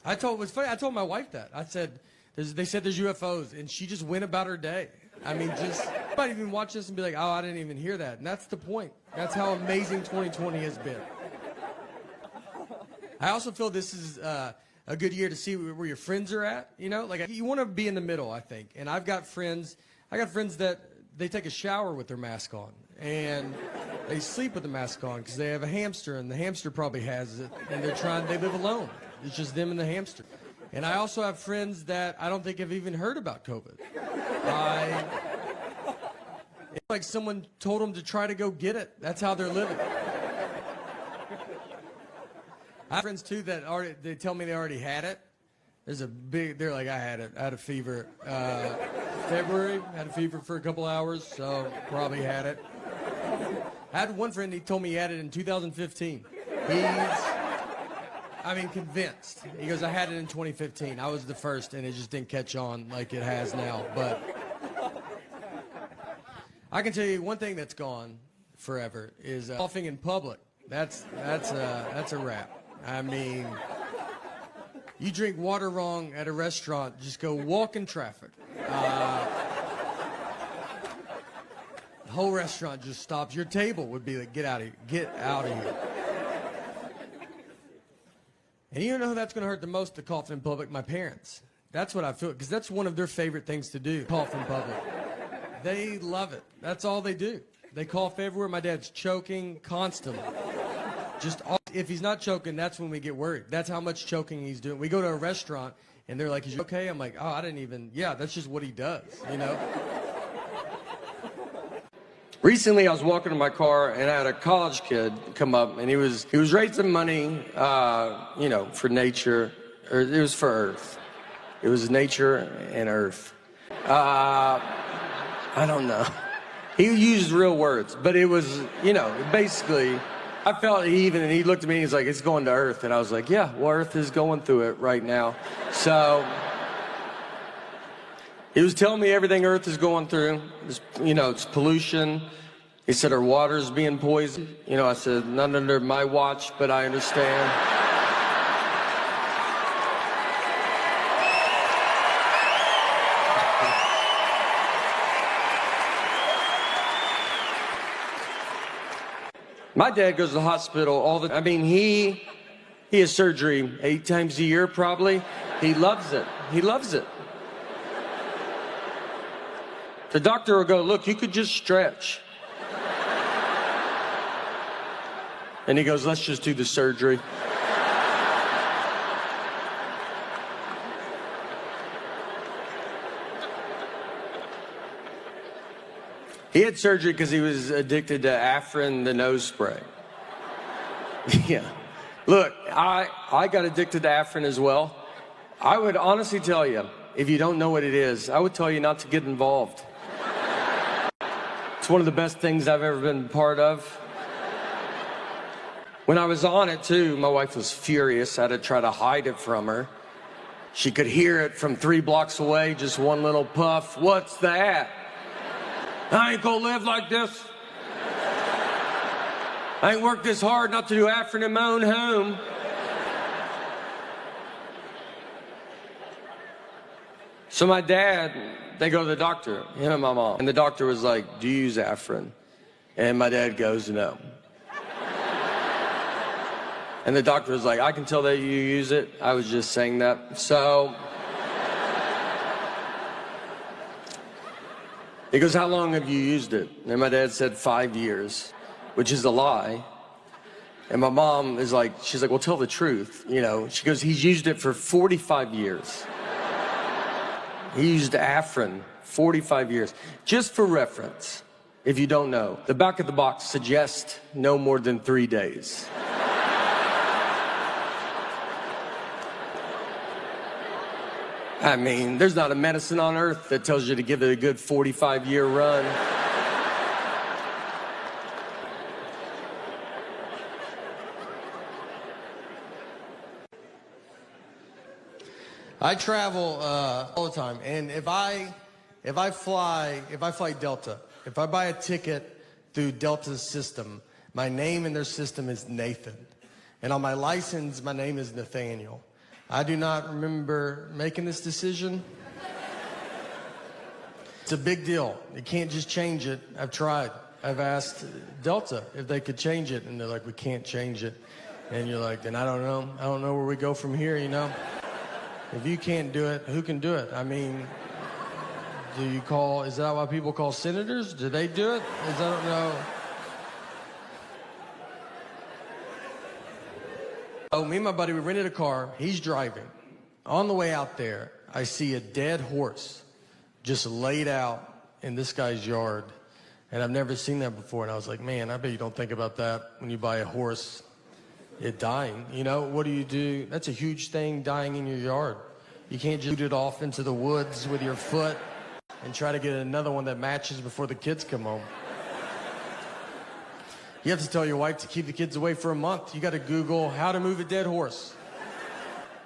it was funny. I told my wife that. I said, they said there's UFOs. And she just went about her day. I mean, just, might even watch this and be like, oh, I didn't even hear that. And that's the point. That's how amazing 2020 has been. I also feel this is a good year to see where your friends are at. You know, like, you want to be in the middle, I think. And I got friends that they take a shower with their mask on. And they sleep with the mask on because they have a hamster, and the hamster probably has it, and they live alone. It's just them and the hamster. And I also have friends that I don't think have even heard about COVID. It's like someone told them to try to go get it. That's how they're living. I have friends too that they tell me they already had it. They're like, I had it. I had a fever. February, had a fever for a couple hours, so probably had it. I had one friend, he told me he had it in 2015. Convinced. He goes, I had it in 2015. I was the first, and it just didn't catch on like it has now. But I can tell you one thing that's gone forever is coughing in public. That's a wrap. I mean, you drink water wrong at a restaurant, just go walk in traffic. The whole restaurant just stops. Your table would be like, get out of here. Get out of here. And you know who that's going to hurt the most to cough in public? My parents. That's what I feel, because that's one of their favorite things to do, cough in public. They love it. That's all they do. They cough everywhere. My dad's choking constantly. If he's not choking, that's when we get worried. That's how much choking he's doing. We go to a restaurant, and they're like, is you okay? I'm like, oh, I didn't even, yeah, that's just what he does, you know? Recently, I was walking in my car, and I had a college kid come up, and he was raising money, for nature, or it was for Earth. It was nature and Earth. I don't know. He used real words, but it was, basically, I felt he looked at me and he's like, it's going to Earth. And I was like, yeah, well, Earth is going through it right now. So he was telling me everything Earth is going through. It's pollution. He said our water's being poisoned. I said, not under my watch, but I understand. My dad goes to the hospital he has surgery 8 times a year probably. He loves it. He loves it. The doctor will go, look, you could just stretch. And he goes, let's just do the surgery. He had surgery because he was addicted to Afrin, the nose spray. Yeah. Look, I got addicted to Afrin as well. I would honestly tell you, if you don't know what it is, I would tell you not to get involved. It's one of the best things I've ever been part of. When I was on it, too, my wife was furious. I had to try to hide it from her. She could hear it from 3 blocks away, just one little puff. What's that? I ain't gonna live like this. I ain't worked this hard not to do Afrin in my own home. So my dad, they go to the doctor, him and my mom. And the doctor was like, do you use Afrin? And my dad goes, no. And the doctor was like, I can tell that you use it. I was just saying that. So He goes, how long have you used it? And my dad said 5 years, which is a lie. And my mom is like, she's like, well, tell the truth. You know, she goes, he's used it for 45 years. He used Afrin 45 years. Just for reference, if you don't know, the back of the box suggests no more than 3 days. I mean, there's not a medicine on earth that tells you to give it a good 45-year run. I travel all the time, and if I fly Delta, if I buy a ticket through Delta's system, my name in their system is Nathan, and on my license, my name is Nathaniel. I do not remember making this decision. It's a big deal. You can't just change it. I've tried. I've asked Delta if they could change it, and they're like, we can't change it. And you're like, then I don't know. I don't know where we go from here, you know? If you can't do it, who can do it? I mean, is that why people call senators? Do they do it? I don't know. Oh, me and my buddy, we rented a car. He's driving. On the way out there, I see a dead horse just laid out in this guy's yard. And I've never seen that before. And I was like, man, I bet you don't think about that when you buy a horse. It dying, you know, what do you do? That's a huge thing, dying in your yard. You can't just shoot it off into the woods with your foot and try to get another one that matches before the kids come home. You have to tell your wife to keep the kids away for a month. You got to Google how to move a dead horse.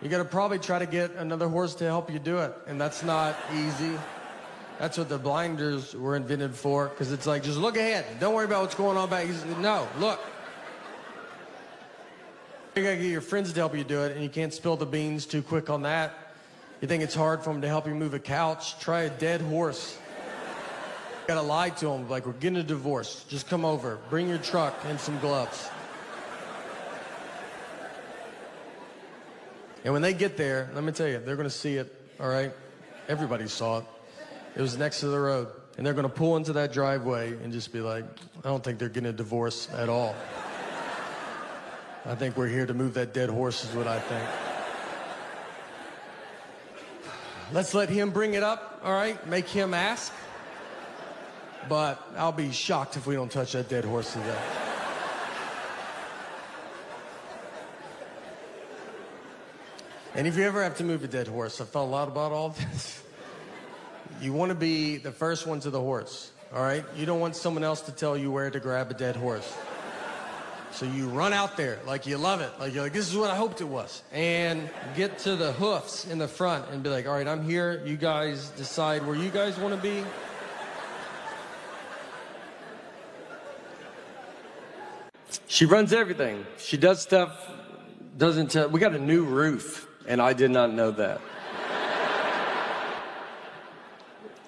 You got to probably try to get another horse to help you do it, and that's not easy. That's what the blinders were invented for, because it's like, just look ahead. Don't worry about what's going on back. No, look. You gotta get your friends to help you do it, and you can't spill the beans too quick on that. You think it's hard for them to help you move a couch? Try a dead horse. You gotta lie to them, like, we're getting a divorce. Just come over, bring your truck and some gloves. And when they get there, let me tell you, they're gonna see it, all right? Everybody saw it. It was next to the road. And they're gonna pull into that driveway and just be like, I don't think they're getting a divorce at all. I think we're here to move that dead horse is what I think. Let's let him bring it up, all right? Make him ask. But I'll be shocked if we don't touch that dead horse today. And if you ever have to move a dead horse, I've thought a lot about all this. You want to be the first one to the horse, all right? You don't want someone else to tell you where to grab a dead horse. So you run out there like you love it. Like you're like, this is what I hoped it was. And get to the hoofs in the front and be like, all right, I'm here. You guys decide where you guys want to be. She runs everything. She does stuff, doesn't tell. We got a new roof, and I did not know that.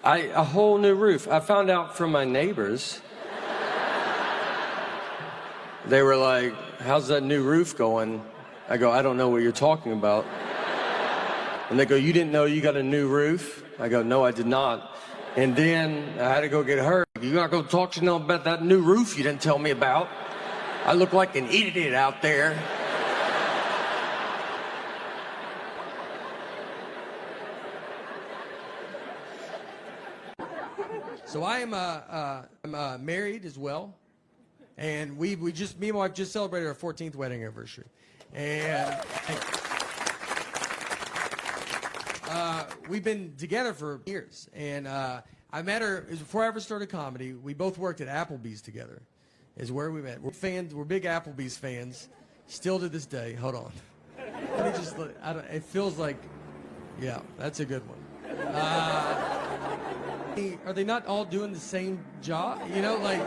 A whole new roof. I found out from my neighbors. They were like, how's that new roof going? I go, I don't know what you're talking about. And they go, you didn't know you got a new roof? I go, no, I did not. And then I had to go get her. You're not going to talk to them about that new roof you didn't tell me about. I look like an idiot out there. So I'm married as well. And me and my wife just celebrated our 14th wedding anniversary. And we've been together for years. And I met her, it was before I ever started comedy. We both worked at Applebee's together, is where we met. We're big Applebee's fans, still to this day. Hold on. Let me just, it feels like, yeah, that's a good one. Are they not all doing the same job? You know, like,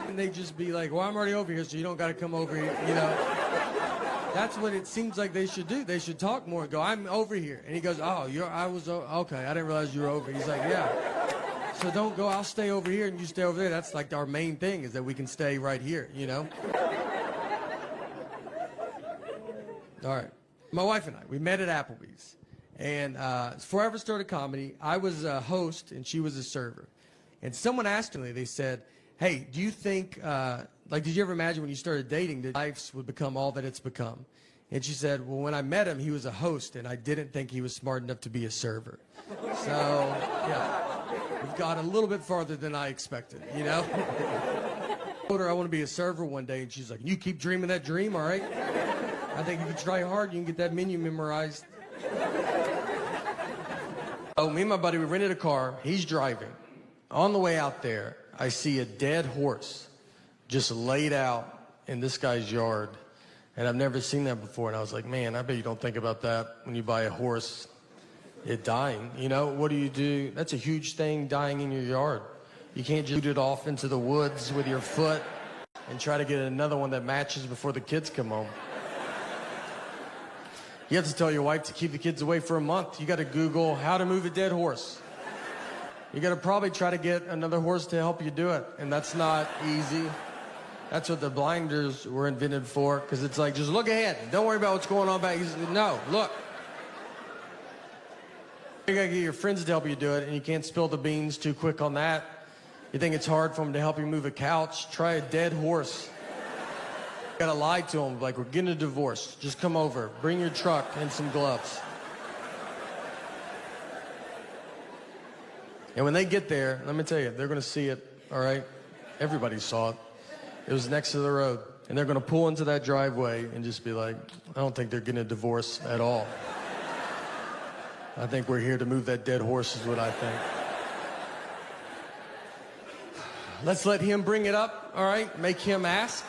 and they just be like, well, I'm already over here, so you don't got to come over here, you know. That's what it seems like they should do. They should talk more and go, I'm over here. And he goes, oh, okay, I didn't realize you were over. He's like, yeah. So don't go, I'll stay over here and you stay over there. That's like our main thing is that we can stay right here, you know. All right. My wife and I, we met at Applebee's. And before I ever started comedy, I was a host and she was a server. And someone asked me, they said, hey, do you think, did you ever imagine when you started dating that life would become all that it's become? And she said, well, when I met him, he was a host, and I didn't think he was smart enough to be a server. So, yeah, we've got a little bit farther than I expected, you know? I told her I want to be a server one day, and she's like, you keep dreaming that dream, all right? I think if you try hard, you can get that menu memorized. Oh, me and my buddy, we rented a car. He's driving. On the way out there, I see a dead horse just laid out in this guy's yard. And I've never seen that before. And I was like, man, I bet you don't think about that when you buy a horse, it dying. You know, what do? That's a huge thing, dying in your yard. You can't just shoot it off into the woods with your foot and try to get another one that matches before the kids come home. You have to tell your wife to keep the kids away for a month. You got to Google how to move a dead horse. You got to probably try to get another horse to help you do it. And that's not easy. That's what the blinders were invented for, because it's like, just look ahead. Don't worry about what's going on back. No, look. You gotta get your friends to help you do it, and you can't spill the beans too quick on that. You think it's hard for them to help you move a couch? Try a dead horse. You gotta lie to them, like, we're getting a divorce. Just come over. Bring your truck and some gloves. And when they get there, let me tell you, they're gonna see it, all right? Everybody saw it. It was next to the road. And they're going to pull into that driveway and just be like, I don't think they're getting a divorce at all. I think we're here to move that dead horse is what I think. Let's let him bring it up, all right? Make him ask.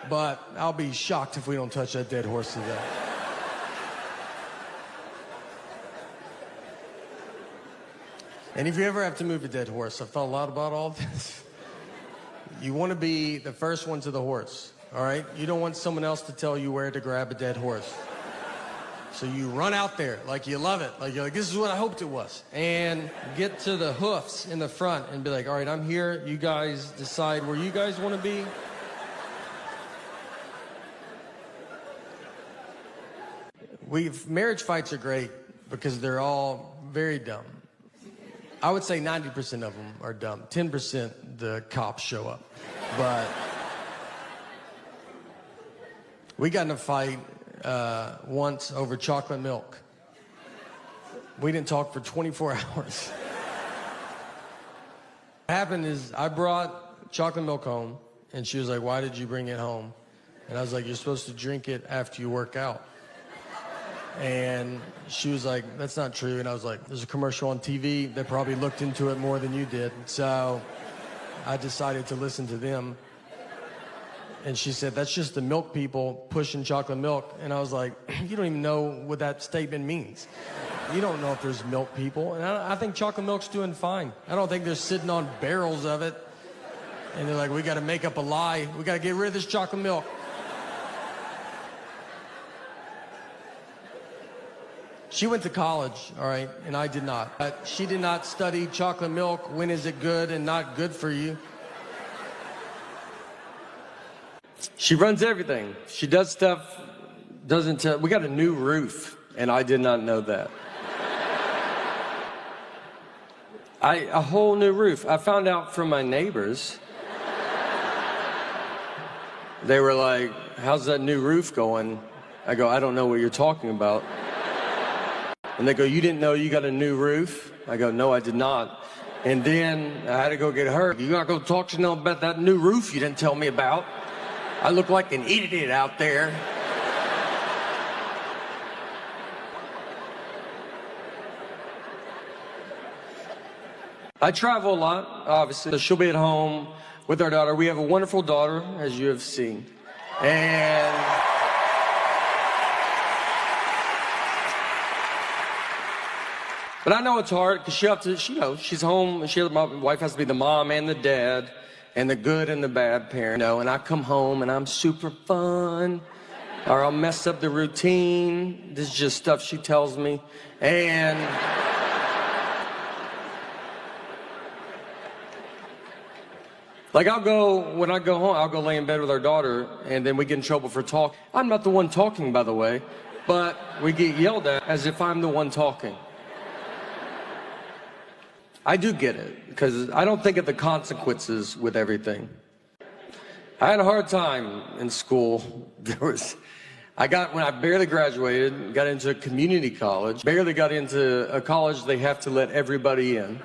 But I'll be shocked if we don't touch that dead horse today. And if you ever have to move a dead horse, I've thought a lot about all this. You want to be the first one to the horse, all right? You don't want someone else to tell you where to grab a dead horse. So you run out there like you love it. Like you're like, this is what I hoped it was. And get to the hoofs in the front and be like, all right, I'm here. You guys decide where you guys want to be. Marriage fights are great because they're all very dumb. I would say 90% of them are dumb. 10% the cops show up. But we got in a fight once over chocolate milk. We didn't talk for 24 hours. What happened is I brought chocolate milk home, and she was like, why did you bring it home? And I was like, you're supposed to drink it after you work out. And she was like, that's not true. And I was like, there's a commercial on TV that probably looked into it more than you did. So I decided to listen to them. And she said, that's just the milk people pushing chocolate milk. And I was like, you don't even know what that statement means. You don't know if there's milk people. And I think chocolate milk's doing fine. I don't think they're sitting on barrels of it. And they're like, we got to make up a lie. We got to get rid of this chocolate milk. She went to college, all right, and I did not. She did not study chocolate milk. When is it good and not good for you? She runs everything. She does stuff, doesn't tell. We got a new roof, and I did not know that. A whole new roof. I found out from my neighbors. They were like, how's that new roof going? I go, I don't know what you're talking about. And they go, you didn't know you got a new roof? I go, no, I did not. And then I had to go get her. You're not going to talk to them about that new roof you didn't tell me about. I look like an idiot out there. I travel a lot, obviously. So she'll be at home with our daughter. We have a wonderful daughter, as you have seen. And but I know it's hard because she's home and my wife has to be the mom and the dad and the good and the bad parent, and I come home and I'm super fun or I'll mess up the routine. This is just stuff she tells me. And like when I go home, I'll go lay in bed with our daughter and then we get in trouble for talk. I'm not the one talking, by the way. But we get yelled at as if I'm the one talking. I do get it, because I don't think of the consequences with everything. I had a hard time in school. When I barely graduated, got into a community college, barely got into a college they have to let everybody in.